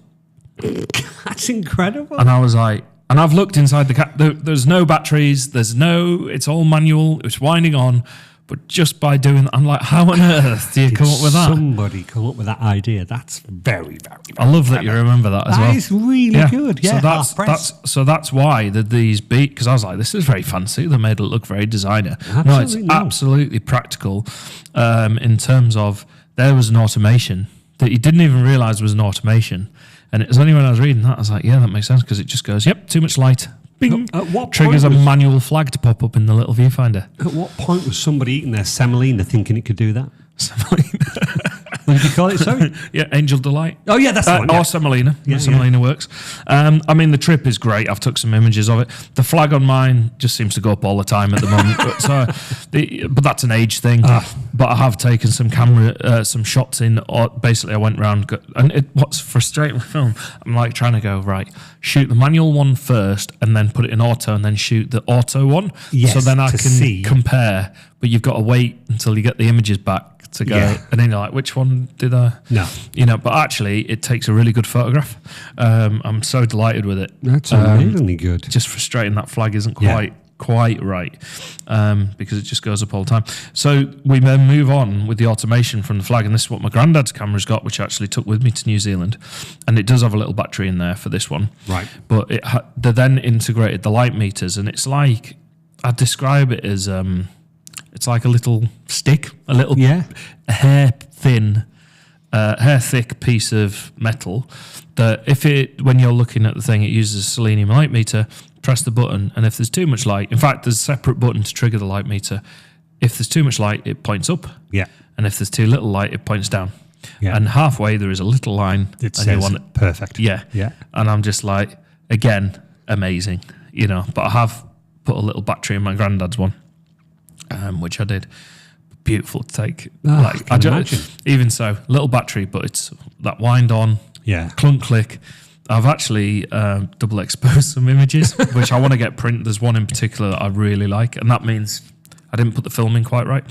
That's incredible. And I was like, and I've looked inside there's no batteries, it's all manual, it's winding on. But just by doing that, I'm like, how on earth do you come up with that? Somebody come up with that idea. That's very, very. I love that you remember that as well. That is really good. Yeah, so that's why these beat, because I was like, this is very fancy. They made it look very designer. Absolutely absolutely practical. In terms of there was an automation that you didn't even realize was an automation, and it was only when I was reading that I was like, yeah, that makes sense, because it just goes, yep, too much light. Bing. At what Triggers a manual flag to pop up in the little viewfinder. At what point was somebody eating their semolina thinking it could do that? Semolina. What did you call it? Sorry. Yeah, Angel Delight. Oh yeah, that's the one. Or semolina. Yeah, Semolina works. I mean, the trip is great. I've took some images of it. The flag on mine just seems to go up all the time at the moment. But that's an age thing. But I have taken some some shots in. Or basically, I went around, and what's frustrating with film, I'm like trying to go, right, shoot the manual one first, and then put it in auto, and then shoot the auto one. Yes, so then I can see. compare. But you've got to wait until you get the images back to go, and then you're like, which one did I? No, but actually, it takes a really good photograph. I'm so delighted with it. That's amazingly good. Just frustrating that flag isn't quite right, because it just goes up all the time. So we then move on with the automation from the flag, and this is what my granddad's camera's got, which I actually took with me to New Zealand, and it does have a little battery in there for this one. Right. But they then integrated the light meters, and it's like, I'd describe it as it's like a little stick, a little hair thick piece of metal that when you're looking at the thing, it uses a selenium light meter. Press the button, and if there's too much light, in fact, there's a separate button to trigger the light meter. If there's too much light, it points up. Yeah. And if there's too little light, it points down. Yeah. And halfway there is a little line. It says perfect. Yeah. Yeah. And I'm just like, again, amazing, But I have put a little battery in my granddad's one, which I did. Beautiful to take. I can imagine. Even so, little battery, but it's that wind on. Yeah. Clunk click. I've actually double exposed some images, which I want to get print. There's one in particular that I really like, and that means I didn't put the film in quite right.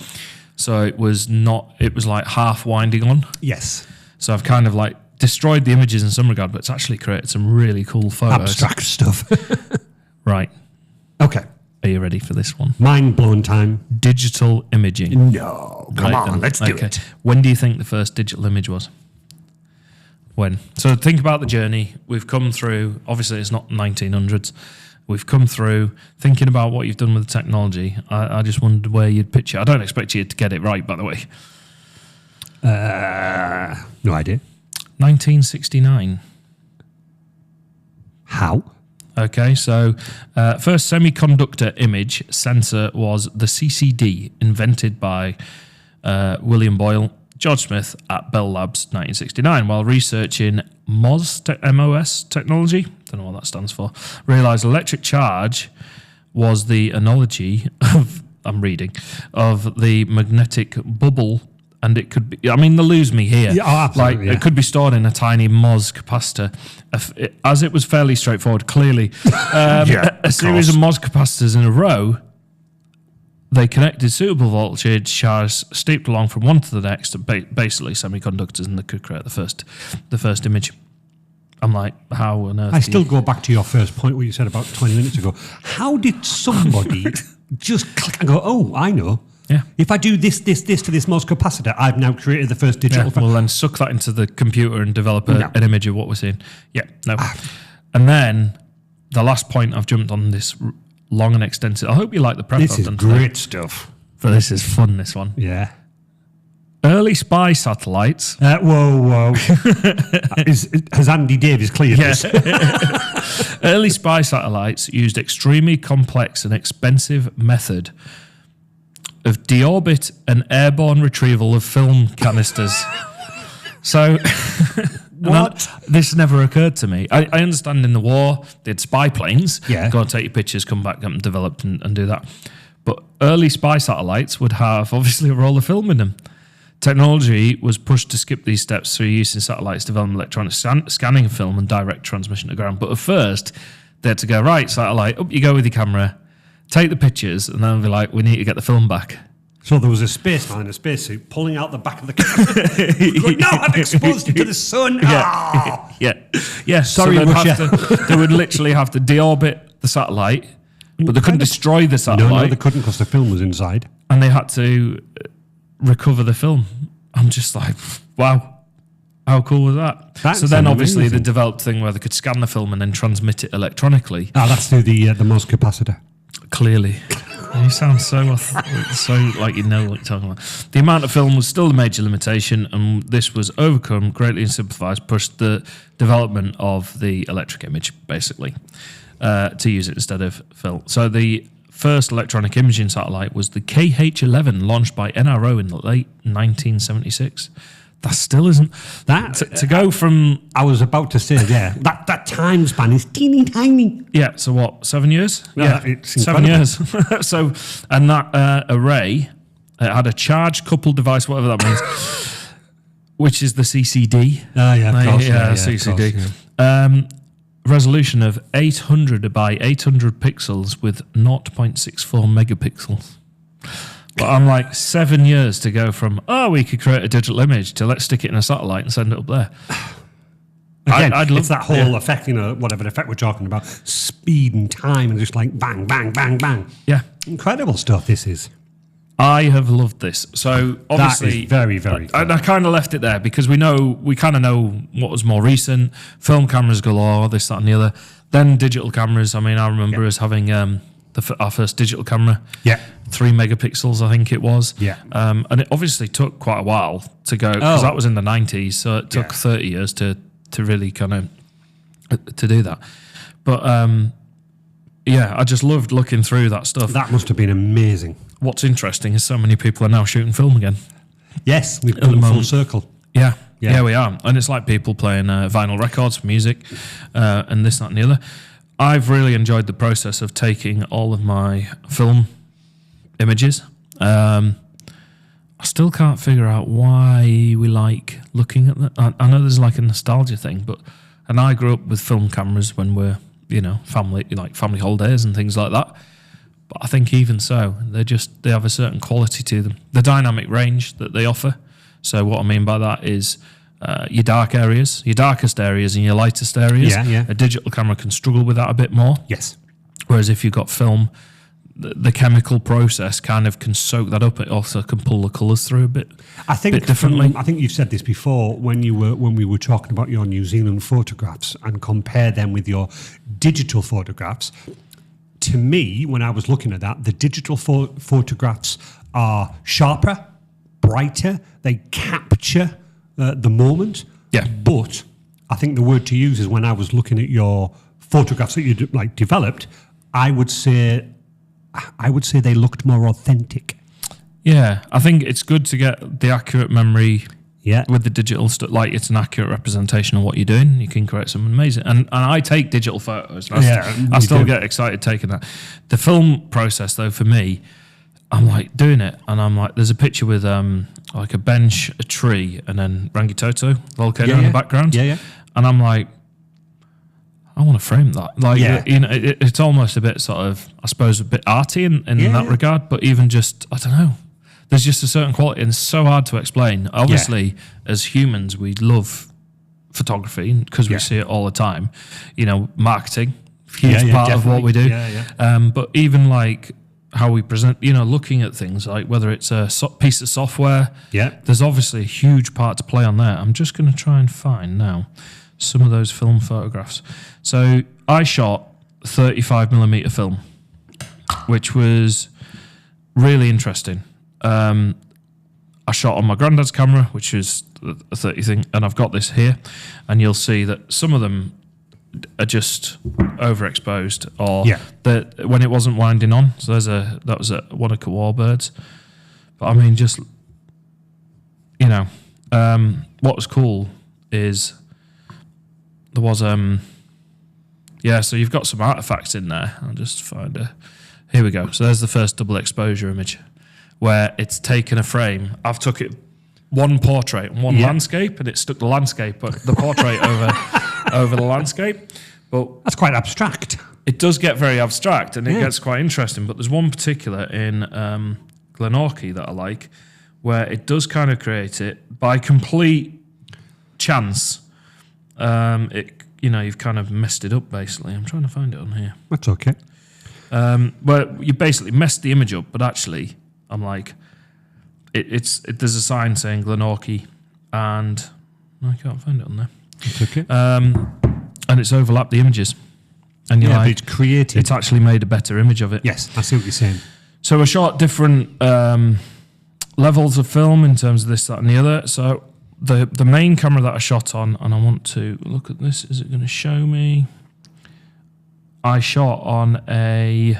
So it was like half winding on. Yes. So I've kind of like destroyed the images in some regard, but it's actually created some really cool photos. Abstract stuff. Right. Okay. Are you ready for this one? Mind blown time. Digital imaging. No. Come on, let's do it. When do you think the first digital image was? When? So think about the journey. We've come through, obviously it's not 1900s. We've come through thinking about what you've done with the technology. I just wondered where you'd pitch it. I don't expect you to get it right, by the way. No idea. 1969. How? Okay, so first semiconductor image sensor was the CCD, invented by William Boyle, George Smith at Bell Labs, 1969, while researching MOS technology, don't know what that stands for, realised electric charge was the analogy of, of the magnetic bubble, and it could be, they lose me here. Yeah, absolutely, It could be stored in a tiny MOS capacitor. As it was fairly straightforward, clearly. A series of MOS capacitors in a row, they connected suitable voltage charge steeped along from one to the next, basically semiconductors, and they could create the first image. I'm like, how on earth? I still go back to your first point, what you said about 20 minutes ago. How did somebody just click and go, oh, I know. Yeah. If I do this to this MOS capacitor, I've now created the first digital. Well, then suck that into the computer and develop an image of what we're seeing. Yeah, no. And then the last point I've jumped on this long and extensive. I hope you like the prep. This is great stuff. But this is fun, this one. Yeah. Early spy satellites. Whoa. Has Andy Davies cleared this? Early spy satellites used extremely complex and expensive method of deorbit and airborne retrieval of film canisters. So, what? This never occurred to me. I understand in the war, they had spy planes. Yeah. Go and take your pictures, come back and develop and do that. But early spy satellites would have, obviously, a roll of film in them. Technology was pushed to skip these steps through use in satellites, developing electronic scanning of film and direct transmission to ground. But at first, they had to go, right, satellite, up you go with your camera, take the pictures, and then be like, we need to get the film back. So there was a spaceman in a spacesuit pulling out the back of the camera. Going, no, I've exposed it to the sun. Yeah. Yeah. Sorry, so Russia. they would literally have to deorbit the satellite, but they couldn't destroy the satellite. No, they couldn't because the film was inside. And they had to recover the film. I'm just like, wow, how cool was that? That's then obviously amazing. they developed a thing where they could scan the film and then transmit it electronically. That's through the Morse capacitor. Clearly. You sound so like you know what you're talking about. The amount of film was still a major limitation, and this was overcome greatly and simplified, pushed the development of the electric image, basically, to use it instead of film. So the first electronic imaging satellite was the KH-11, launched by NRO in the late 1976. That still isn't... To go from... I was about to say, that time span is teeny tiny. Yeah, so what, 7 years? No, Yeah, it's 7 incredible. years. So, and that array, it had a charge coupled device, whatever that means, which is the CCD. Of course. CCD. Resolution of 800 by 800 pixels with 0.64 megapixels. But I'm like 7 years to go from, we could create a digital image to let's stick it in a satellite and send it up there. Again, I'd love it's that whole effect, whatever effect we're talking about, speed and time and just like bang, bang, bang, bang. Yeah. Incredible stuff this is. I have loved this. So obviously, that is very, very I cool. kind of left it there because we kind of know what was more recent. Film cameras galore, this, that, and the other. Then digital cameras. I mean, I remember us having our first digital camera. Yeah. 3 megapixels, I think it was. Yeah. And it obviously took quite a while to go because that was in the 90s. So it took 30 years to really kind of to do that. But I just loved looking through that stuff. That must have been amazing. What's interesting is so many people are now shooting film again. Yes, we've come full circle. Yeah, Yeah. we are. And it's like people playing vinyl records for music and this, that, and the other. I've really enjoyed the process of taking all of my film images. I still can't figure out why we like looking at that. I know there's like a nostalgia thing, and I grew up with film cameras when we're, family holidays and things like that. But I think even so, they have a certain quality to them. The dynamic range that they offer. So what I mean by that is your dark areas, your darkest areas and your lightest areas. Yeah. A digital camera can struggle with that a bit more. Yes. Whereas if you've got film, the chemical process kind of can soak that up. It also can pull the colours through a bit. I think bit differently. I think you've said this before when we were talking about your New Zealand photographs and compare them with your digital photographs. To me, when I was looking at that, the digital photographs are sharper, brighter. They capture the moment. Yeah. But I think the word to use is when I was looking at your photographs that you developed, I would say they looked more authentic. Yeah, I think it's good to get the accurate memory. Yeah. With the digital stuff, like it's an accurate representation of what you're doing. You can create some amazing, and I take digital photos. I still get excited taking that. The film process, though, for me, I'm like doing it, and I'm like, there's a picture with like a bench, a tree, and then Rangitoto volcano in the background. Yeah. And I'm like, I want to frame that. Like, it's almost a bit sort of, I suppose, a bit arty in that regard. But even just, I don't know. There's just a certain quality, and it's so hard to explain. Obviously, as humans, we love photography because we see it all the time. Marketing, huge part of what we do. But even like how we present, looking at things like whether it's a piece of software, there's obviously a huge part to play on there. I'm just going to try and find now some of those film photographs. So I shot 35mm film, which was really interesting. I shot on my granddad's camera, which is a 30 thing, and I've got this here, and you'll see that some of them are just overexposed, or that when it wasn't winding on. So that was one of Warbirds. But I mean, just what was cool is there was so you've got some artifacts in there. I'll just find here we go. So there's the first double exposure image, where it's taken a frame. I've took it one portrait and one landscape, and it stuck the landscape, the portrait over the landscape. But that's quite abstract. It does get very abstract, and it gets quite interesting. But there's one particular in Glenorchy that I like, where it does kind of create it by complete chance. You've kind of messed it up. Basically, I'm trying to find it on here. That's okay. Well, you basically messed the image up, but actually, I'm like, there's a sign saying Glenorchy, and I can't find it on there. It's okay. And it's overlapped the images, and you're but like, it's created. it's actually made a better image of it. Yes, I see what you're saying. So I shot different levels of film in terms of this, that, and the other. So the main camera that I shot on, and I want to look at this. Is it going to show me? I shot on a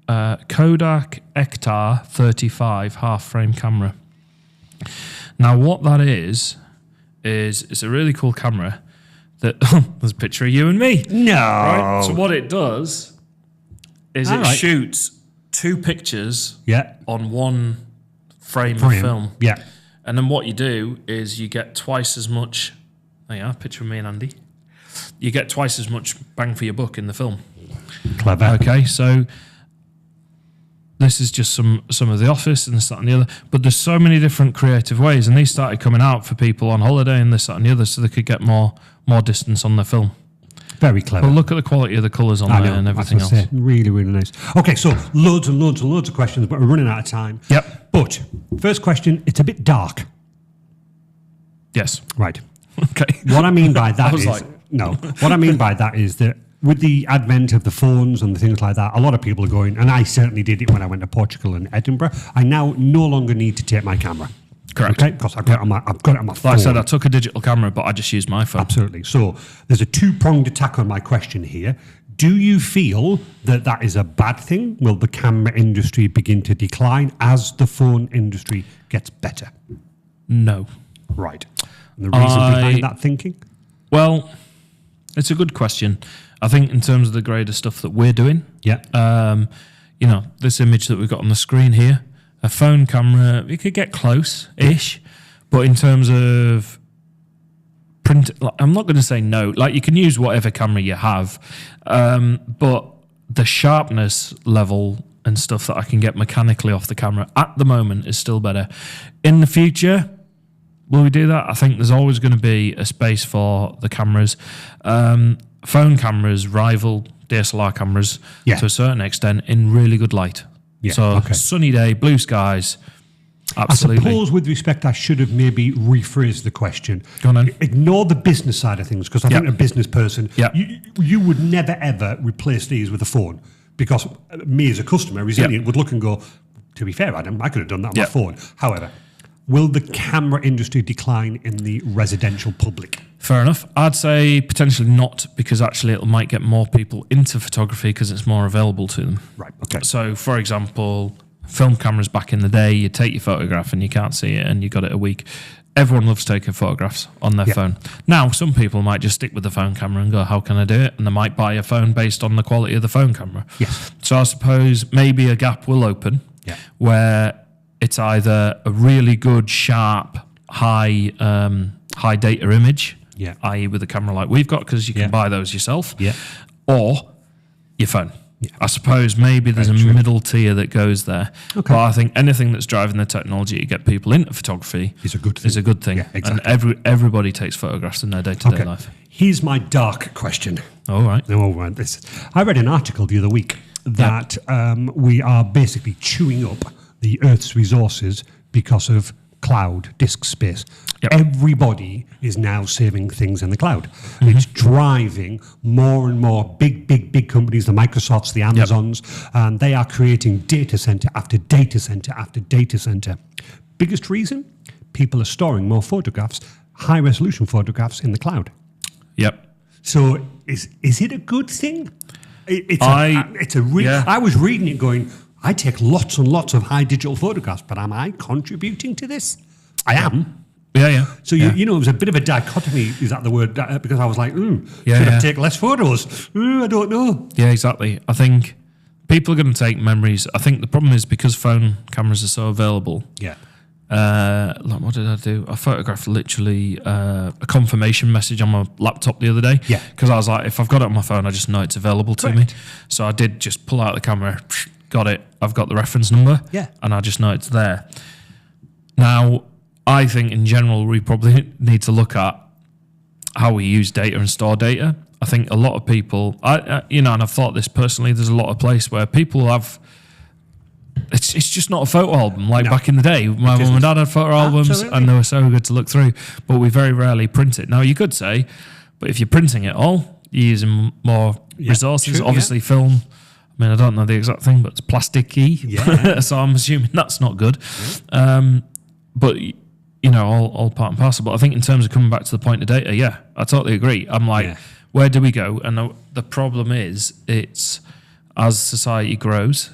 Kodak Ektar 35 half-frame camera. Now, what that is it's a really cool camera. There's a picture of you and me. No. Right? So what it does is All it right. shoots two pictures Yeah. on one frame of film. Yeah. And then what you do is you get twice as much. There you are, picture of me and Andy. You get twice as much bang for your buck in the film. Clever. Okay, so this is just some of The Office and this, that, and the other. But there's so many different creative ways, and these started coming out for people on holiday and this, that, and the other, so they could get more distance on their film. Very clever. But look at the quality of the colours on I there know, and everything that's else. what I say. Really, really nice. Okay, so loads and loads and loads of questions, but we're running out of time. Yep. But first question, it's a bit dark. Yes. Right. Okay. What I mean by that was is like- no. What I mean by that is that with the advent of the phones and the things like that, a lot of people are going, and I certainly did it when I went to Portugal and Edinburgh. I now no longer need to take my camera. Correct. Okay, because I've got it on my phone. Like I said, I took a digital camera, but I just used my phone. Absolutely. So there's a two-pronged attack on my question here. Do you feel that that is a bad thing? Will the camera industry begin to decline as the phone industry gets better? No. Right. And the reason behind that thinking? Well, it's a good question. I think in terms of the grade of stuff that we're doing, Yeah. this image that we've got on the screen here, a phone camera, it could get close-ish, but in terms of print, I'm not going to say no. Like, you can use whatever camera you have, but the sharpness level and stuff that I can get mechanically off the camera at the moment is still better. In the future, will we do that? I think there's always going to be a space for the cameras. Phone cameras rival DSLR cameras Yeah. to a certain extent in really good light. Yeah, So okay. sunny day, blue skies, I absolutely. suppose with respect, I should have maybe rephrased the question. Go on then. Ignore the business side of things, because I think Yeah. a business person, Yeah. you would never ever replace these with a phone, because me as a customer, resilient, would look and go, to be fair, Adam, I could have done that on Yeah. my phone. However, will the camera industry decline in the residential public? Fair enough. I'd say potentially not, because actually it might get more people into photography because it's more available to them. Right, okay. So, for example, film cameras back in the day, you take your photograph and you can't see it and you got it a week. Everyone loves taking photographs on their Yeah. phone. Now, some people might just stick with the phone camera and go, how can I do it? And they might buy a phone based on the quality of the phone camera. Yes. So I suppose maybe a gap will open Yeah. where it's either a really good, sharp, high data image, Yeah. i.e. with a camera like we've got, because you can Yeah. buy those yourself, Yeah. or your phone. Yeah. I suppose maybe there's a middle tier that goes there. Okay. But I think anything that's driving the technology to get people into photography Is a good thing. is a good thing. Yeah, exactly. And everybody takes photographs in their day-to-day Okay. life. Here's my dark question. All right. No, this. I read an article the other week that we are basically chewing up the Earth's resources because of cloud disk space. Yep. Everybody is now saving things in the cloud. Mm-hmm. It's driving more and more big companies, the Microsofts, the Amazons, and they are creating data center after data center after data center. Biggest reason? People are storing more photographs, high resolution photographs in the cloud. Yep. So is it a good thing? Yeah. I was reading it going, I take lots and lots of high digital photographs, but am I contributing to this? I am. Yeah. So it was a bit of a dichotomy. Is that the word? Because I was like, should I take less photos? I don't know. Yeah, exactly. I think people are going to take memories. I think the problem is because phone cameras are so available. Yeah. Like, what did I do? I photographed literally a confirmation message on my laptop the other day. Yeah. Because I was like, if I've got it on my phone, I just know it's available to me. Correct. So I did just pull out the camera, got it. I've got the reference number. Yeah. And I just know it's there. Now, I think in general, we probably need to look at how we use data and store data. I think a lot of people, and I've thought this personally. There's a lot of place where people have. It's just not a photo album like back in the day. My mum and dad had photo albums, and they were so good to look through. But we very rarely print it. Now you could say, but if you're printing it all, you're using more resources. True, Obviously, film. I mean, I don't know the exact thing, but it's plasticky. Yeah. So I'm assuming that's not good. But all part and parcel. But I think in terms of coming back to the point of data, yeah, I totally agree. I'm like, where do we go? And the problem is, it's as society grows,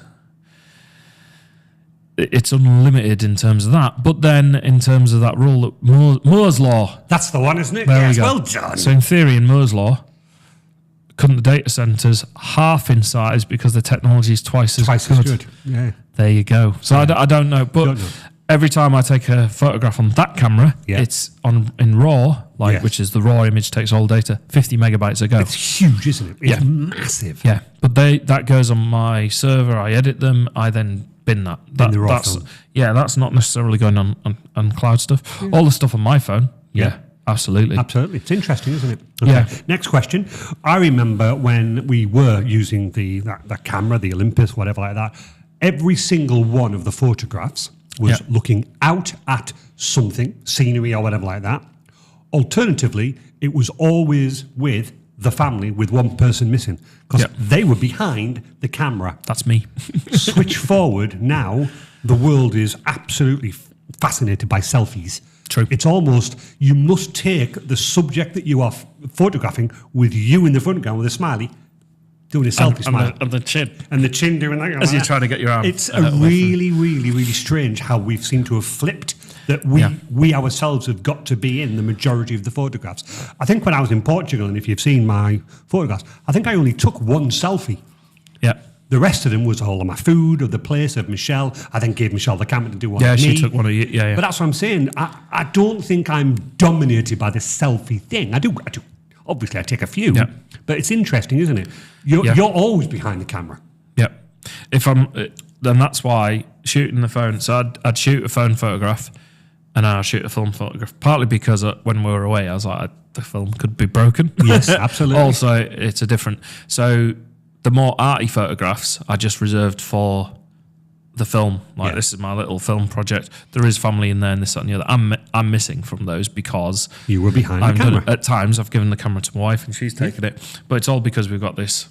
it's unlimited in terms of that. But then in terms of that rule, Moore's law. That's the one, isn't it? There we go. Well done. So in theory, in Moore's law, couldn't the data centers half in size because the technology is twice as good? Yeah. There you go. So I don't know, but every time I take a photograph on that camera, it's in RAW, which is the raw image takes all data, 50 megabytes a go. It's huge, isn't it? It's massive. Yeah, but that goes on my server. I edit them. I then bin that. In the raw film. Yeah, that's not necessarily going on cloud stuff. All the stuff on my phone. Yeah. Absolutely. Absolutely. It's interesting, isn't it? Okay. Yeah. Next question. I remember when we were using that camera, the Olympus, whatever like that, every single one of the photographs was looking out at something, scenery or whatever like that. Alternatively, it was always with the family with one person missing because they were behind the camera. That's me. Switch forward now, the world is absolutely fascinated by selfies. True. It's almost, you must take the subject that you are photographing with you in the foreground with a smiley, doing a selfie smile. And the chin. And the chin doing that. As you're trying to get your arm. It's really, really, really strange how we've seemed to have flipped that we ourselves have got to be in the majority of the photographs. I think when I was in Portugal, and if you've seen my photographs, I think I only took one selfie. Yeah. The rest of them was all of my food, of the place, of Michelle. I then gave Michelle the camera to do one of me. Yeah, she took one of you. Yeah. But that's what I'm saying. I don't think I'm dominated by the selfie thing. I do. Obviously, I take a few. Yeah. But it's interesting, isn't it? You're always behind the camera. Yeah. Then that's why shooting the phone. So I'd shoot a phone photograph, and I'll shoot a film photograph. Partly because when we were away, I was like, the film could be broken. Yes, absolutely. Also, it's a different. So the more arty photographs I just reserved for the film. This is my little film project. There is family in there and this, that, and the other. I'm missing from those because you were behind the camera. At times, I've given the camera to my wife and she's taken it. But it's all because we've got this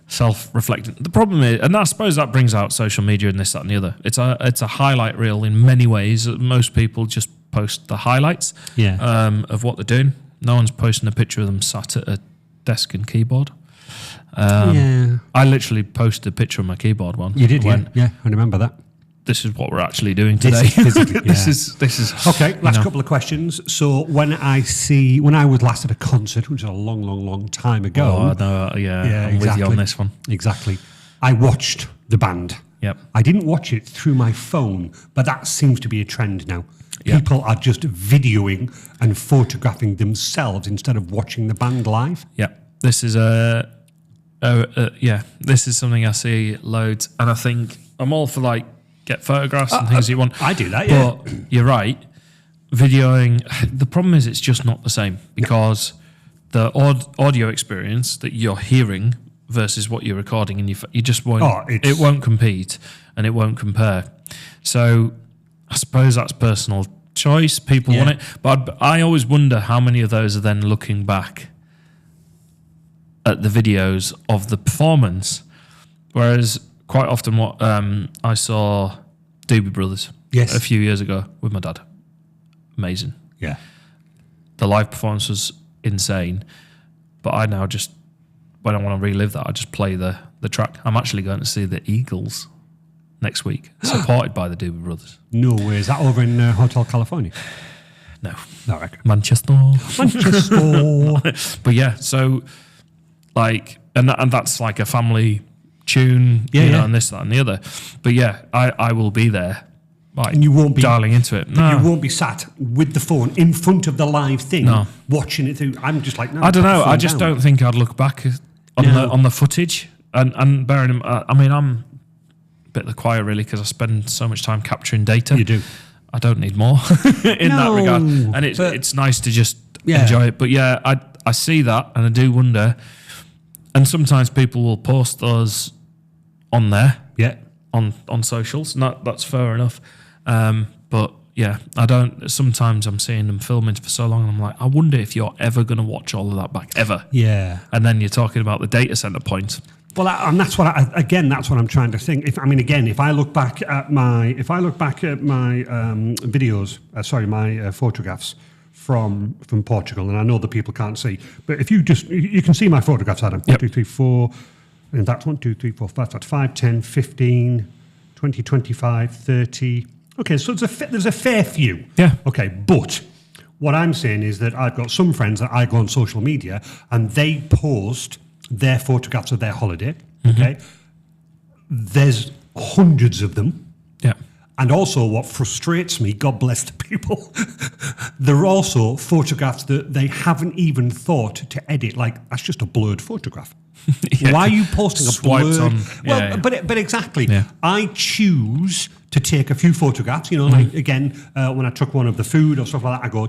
self-reflecting. The problem is, and I suppose that brings out social media and this, that, and the other. It's a highlight reel in many ways. Most people just post the highlights of what they're doing. No one's posting a picture of them sat at a desk and keyboard. I literally posted a picture of my keyboard once. You did, yeah, I remember that. This is what we're actually doing today. This is okay. Last couple of questions. So when I was last at a concert, which is a long, long, long time ago. I'm exactly. with you on this one. Exactly. I watched the band. Yep. I didn't watch it through my phone, but that seems to be a trend now. Yep. People are just videoing and photographing themselves instead of watching the band live. Yeah, this is this is something I see loads, and I think I'm all for get photographs and things you want. I do that, but you're right. Videoing, the problem is it's just not the same because the audio experience that you're hearing versus what you're recording, and you just won't. It won't compete and it won't compare. So I suppose that's personal choice. People want it, but I always wonder how many of those are then looking back at the videos of the performance, whereas quite often what I saw Doobie Brothers a few years ago with my dad. Amazing. Yeah. The live performance was insane, but I now just, when I want to relive that, I just play the track. I'm actually going to see the Eagles next week, supported by the Doobie Brothers. No way. Is that over in Hotel California? No. No, right. Manchester. But yeah, so and that's like a family tune, and this, that, and the other. But yeah, I will be there. And you won't be dialing into it. No. You won't be sat with the phone in front of the live thing, watching it through. I'm just like, no. I don't know. I just don't think I'd look back on the footage. And bearing in mind, I mean, I'm a bit of the choir really because I spend so much time capturing data. You do. I don't need more in that regard. And it's nice to just Yeah. enjoy it. But yeah, I see that and I do wonder. And sometimes people will post those on there, Yeah. on socials. No, that's fair enough. But yeah, I don't. Sometimes I'm seeing them filming for so long, and I'm like, I wonder if you're ever going to watch all of that back ever. Yeah. And then you're talking about the data center point. Well, and that's what that's what I'm trying to think. If I look back at my videos, my photographs from Portugal, and I know the people can't see, but if you can see my photographs, Adam. Yep. 1, 2, 3, 4, and that's 1, 2, 3, 4, 5. That's 5, 10, 15, 20, 25, 30. Okay, so there's a fair few. Yeah. Okay, but what I'm saying is that I've got some friends that I go on social media and they post their photographs of their holiday. Okay, there's hundreds of them. Yeah. And also, what frustrates me, God bless the people, there are also photographs that they haven't even thought to edit. Like, that's just a blurred photograph. Yeah. Why are you posting a Swiped blurred? on. Well, Yeah, yeah. but exactly. Yeah. I choose to take a few photographs. Like again, when I took one of the food or stuff like that, I go.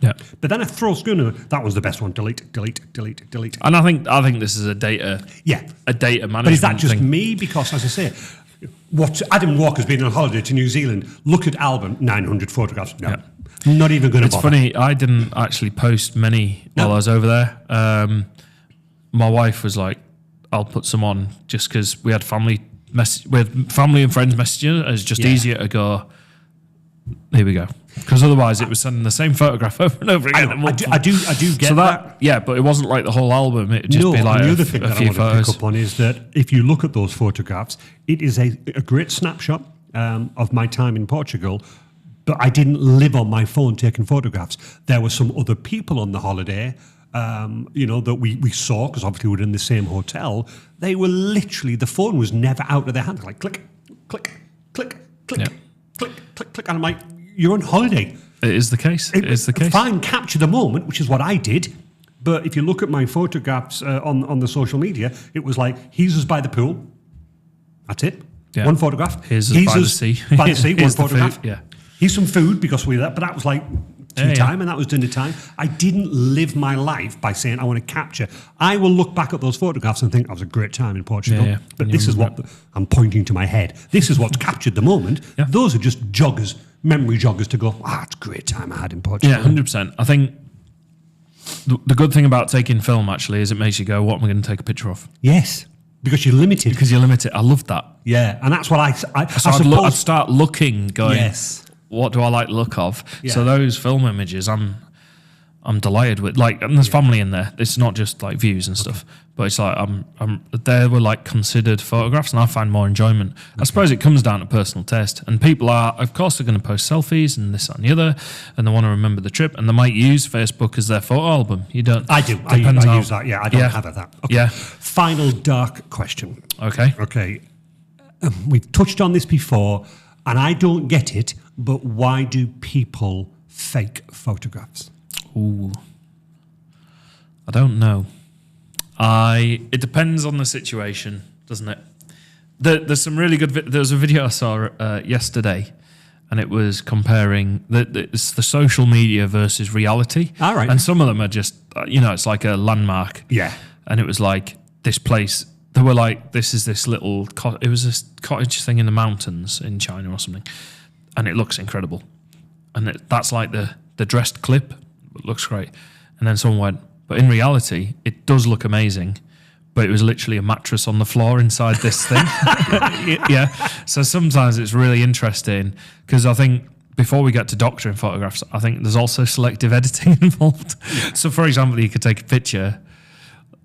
Yeah. But then I throw screen. That was the best one. Delete, delete, delete, delete. And I think this is a data management. But is that just thing. me? Because as I say, what Adam Walker's been on holiday to New Zealand. Look at album, 900 photographs. No, not even going to. It's funny. I didn't actually post many while I was over there. My wife was like, "I'll put some on," just because we had family and friends messaging. It's just easier to go. Here we go. Because otherwise, it was sending the same photograph over and over again. I do get so that. Yeah, but it wasn't like the whole album. It'd just be like and the a other thing few that I want photos. to pick up on is that if you look at those photographs, it is a great snapshot of my time in Portugal. But I didn't live on my phone taking photographs. There were some other people on the holiday, that we saw, because obviously we were in the same hotel. They were literally, the phone was never out of their hand. Like click, click, click, click, Yeah. click, click, click. And I'm like, you're on holiday. It is the case. It is the case. Fine, capture the moment, which is what I did. But if you look at my photographs on the social media, it was like, he's us by the pool. That's it. Yeah. One photograph. Here's us He's by the us sea. By the sea, one Here's the photograph. food, yeah. Here's some food because we were there. But that was like tea Yeah, time, and that was dinner time. I didn't live my life by saying I want to capture. I will look back at those photographs and think that was a great time in Portugal. Yeah, yeah. But And this you is what I'm pointing to my head. This is what's captured the moment. Yeah. Those are just joggers, memory joggers to go, it's a great time I had in Portugal. Yeah, 100%. I think the good thing about taking film actually is it makes you go, what am I going to take a picture of? Yes, because you're limited. Because you're limited. I love that. Yeah, and that's what I So I'd suppose. start looking, going, Yes. what do I like the look of? Yeah. So those film images, I'm delighted with. Like, and there's family in there. It's not just like views and stuff, but it's like they were like considered photographs, and I find more enjoyment. I suppose it comes down to personal taste, and people are, of course, they're going to post selfies and this that, and the other, and they want to remember the trip, and they might use Facebook as their photo album. You don't. I do. I Depends how- use that. Yeah, I don't have that. Okay. Yeah. Final dark question. Okay. Okay. We've touched on this before, and I don't get it, but why do people fake photographs? Ooh. I don't know. It depends on the situation, doesn't it? There's some really good. There was a video I saw yesterday, and it was comparing it's the social media versus reality. All right. And some of them are just, it's like a landmark. Yeah. And it was like this place. They were like, this is this little. It was this cottage thing in the mountains in China or something, and it looks incredible. And that's like the dressed clip. It looks great. And then someone went, but in reality, it does look amazing. But it was literally a mattress on the floor inside this thing. Yeah. So sometimes it's really interesting because I think before we get to doctoring photographs, I think there's also selective editing involved. So for example, you could take a picture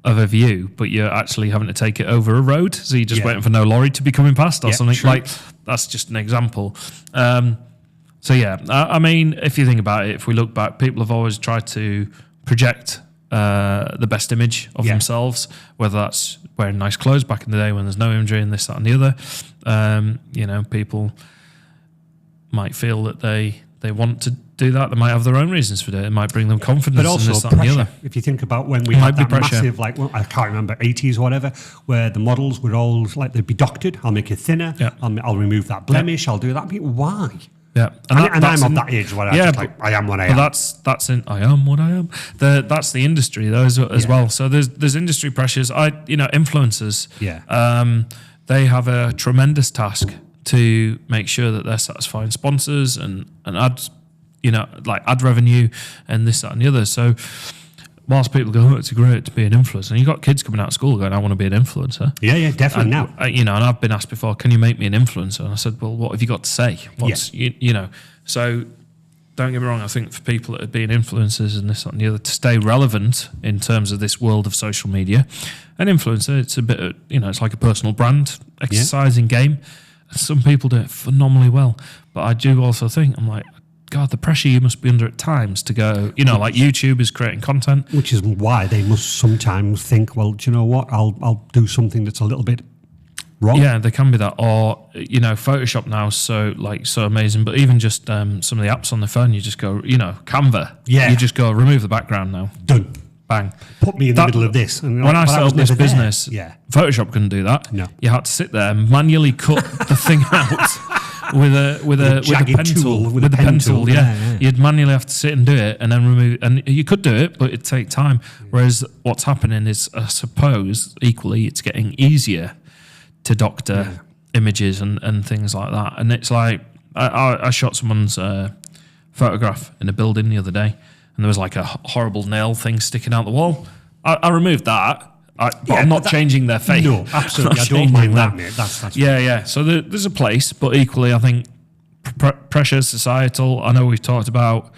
of a view, but you're actually having to take it over a road. So you're just waiting for no lorry to be coming past or something. True. Like that's just an example. So yeah, I mean, if you think about it, if we look back, people have always tried to project the best image of themselves, whether that's wearing nice clothes back in the day when there's no imagery and this, that and the other. People might feel that they want to do that. They might have their own reasons for it. It might bring them confidence But also and this, that and the pressure. other. If you think about when we It had might be that pressure. massive, I can't remember, 80s or whatever, where the models would all, they'd be doctored. I'll make it thinner. Yeah. I'll remove that blemish. I'll do that. I mean, why? Yeah, And I'm of that age where I am what I am. But that's in I am what I am. That's the industry though as well. So there's industry pressures. Influencers. Yeah. They have a tremendous task to make sure that they're satisfying sponsors and ads, like ad revenue and this, that, and the other. So whilst people go, it's great to be an influencer, and you've got kids coming out of school going, I want to be an influencer. Yeah, definitely And, now. and I've been asked before, can you make me an influencer? And I said, well, what have you got to say? So don't get me wrong, I think for people that are being influencers and this, that, and the other, to stay relevant in terms of this world of social media, an influencer, it's a bit of, it's like a personal brand, exercising game. Some people do it phenomenally well. But I do also think, I'm like, God, the pressure you must be under at times to go, like YouTube is creating content. Which is why they must sometimes think, well, do you know what? I'll do something that's a little bit wrong. Yeah, there can be that. Or, Photoshop now is so amazing. But even just some of the apps on the phone, you just go, Canva. Yeah. You just go, remove the background now. Done. Bang. Put me in the middle of this. And when I set up this never there. business, Photoshop couldn't do that. No. You had to sit there and manually cut the thing out. With a jagged pen tool, tool, with a pen tool, yeah. You'd manually have to sit and do it, and then remove. And you could do it, but it'd take time. Whereas what's happening is, I suppose, equally, it's getting easier to doctor images and things like that. And it's like I shot someone's photograph in a building the other day, and there was like a horrible nail thing sticking out the wall. I removed that. But I'm not changing their face. No, absolutely. I don't mind that, mate. That's yeah. So there's a place, but equally, I think pressure, societal. I know we've talked about,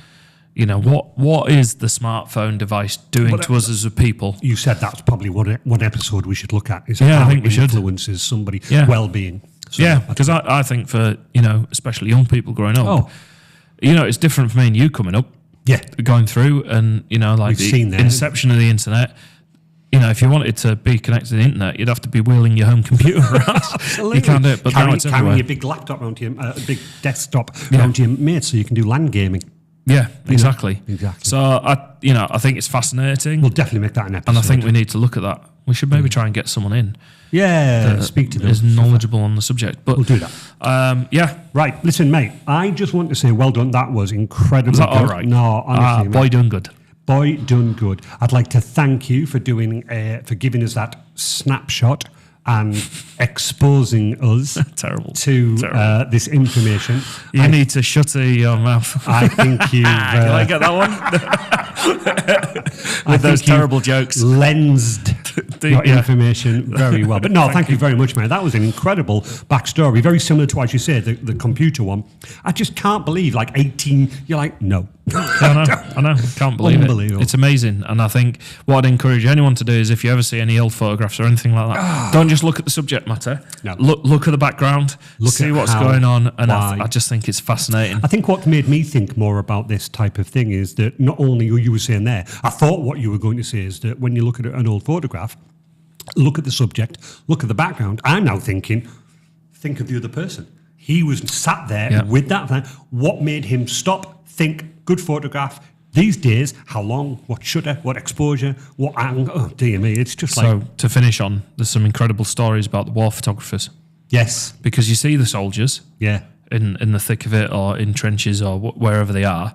what is the smartphone device doing to us as a people? You said that's probably one episode we should look at. Is I how think we should. Influences somebody's well-being. So because I think for especially young people growing up, it's different for me and you coming up. Yeah, going through and like the inception of the internet. If you wanted to be connected to the internet, you'd have to be wheeling your home computer around. Absolutely. You can't do it, but now it's everywhere. Carrying your big laptop around to a big desktop around to your mates so you can do LAN gaming. Yeah, exactly. Exactly. So I think it's fascinating. We'll definitely make that an episode. And I think we need to look at that. We should maybe try and get someone in. Yeah, speak to them. Is knowledgeable on the subject. But we'll do that. Right. Listen, mate, I just want to say well done. That was incredible. Was that all right? No, honestly, boy, done good. Boy, done good. I'd like to thank you for for giving us that snapshot and exposing us to this information. You need to shut your mouth. I think you've... Can I get that one? With those terrible jokes. Lensed your information very well. But no, thank you very much, man. That was an incredible backstory. Very similar to, as you said, the computer one. I just can't believe, 18, you're like, no. I know. Can't believe it. It's amazing. And I think what I'd encourage anyone to do is, if you ever see any old photographs or anything like that, don't just look at the subject matter. No. Look at the background, see what's going on. And I just think it's fascinating. I think what made me think more about this type of thing is that not only you were saying there, I thought what you were going to say is that when you look at an old photograph, look at the subject, look at the background. I'm now thinking, think of the other person. He was sat there with that thing. What made him stop, think, good photograph? These days, how long, what shutter, what exposure, what angle? Oh, dear me, it's just So, to finish on, there's some incredible stories about the war photographers. Yes. Because you see the soldiers in the thick of it or in trenches or wherever they are,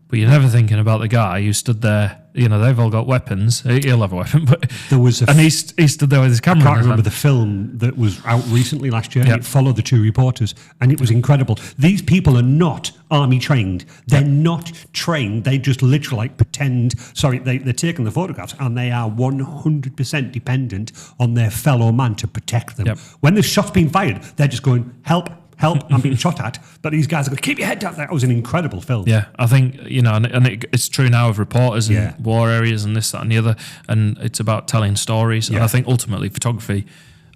but you're never thinking about the guy who stood there. They've all got weapons. He'll have a weapon, but there was he stood there with his camera. I can't remember the film that was out recently last year. And it followed the two reporters, and it was incredible. These people are not army trained. They're not trained. They just literally pretend. Sorry, they're taking the photographs, and they are 100% dependent on their fellow man to protect them. When the shot's being fired, they're just going, help, I'm being shot at. But these guys are going, keep your head down. That was an incredible film. Yeah, I think, it's true now of reporters in war areas and this, that, and the other. And it's about telling stories. And I think ultimately photography,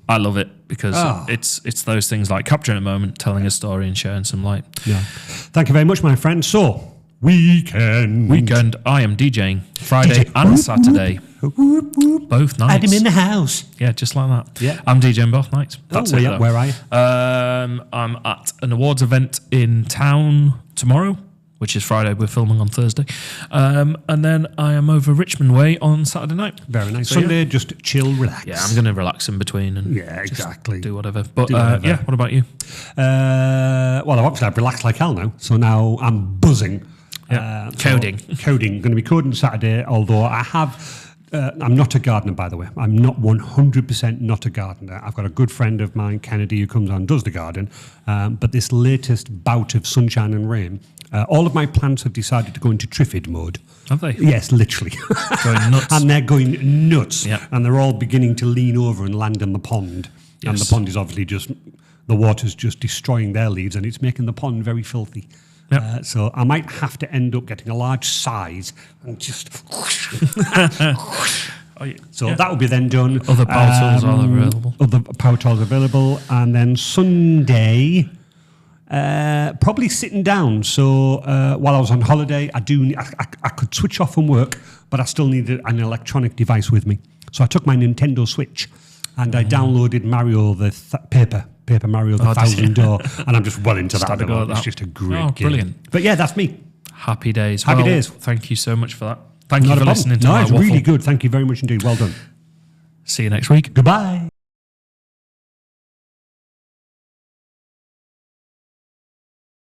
I love it because it's those things like capturing a moment, telling a story, and sharing some light. Yeah. Thank you very much, my friend. So, weekend. I am DJing Friday and Saturday. Both nights. Adam in the house. Yeah, just like that. Yeah. I'm DJing both nights. That's it. Where are you? I'm at an awards event in town tomorrow which is Friday. We're filming on Thursday. And then I am over Richmond Way on Saturday night. Very nice. So, Sunday, just chill, relax. Yeah, I'm going to relax in between and Yeah, exactly. do whatever. But Do whatever. yeah, what about you? Well, obviously I've relaxed like hell now, so now I'm buzzing. Yeah. Coding. Coding. Going to be coding Saturday, although I have... I'm not a gardener, by the way. I'm not 100% not a gardener. I've got a good friend of mine, Kennedy, who comes on and does the garden. But this latest bout of sunshine and rain, all of my plants have decided to go into Triffid mode. Have they? Yes, literally. Going nuts. And they're going nuts. Yeah. And they're all beginning to lean over and land in the pond. And the Yes. pond is obviously just... The water's just destroying their leaves and it's making the pond very filthy. Yep. So I might have to end up getting a large size and just... Oh, yeah. So Yeah. that will be then done. Other power tools are available. Other power tools available. And then Sunday, probably sitting down. So while I was on holiday, I could switch off from work, but I still needed an electronic device with me. So I took my Nintendo Switch and I downloaded Mario, Paper Mario, the Thousand Door, and I'm just well into that. Started to go at It's that. just a great Oh, game. brilliant. But yeah, that's me. Happy days. Happy Well, days. Thank you so much for that. Thank Not you a for problem. listening to No, my it's waffle. really good. Thank you very much indeed. Well done. See you next week. Goodbye.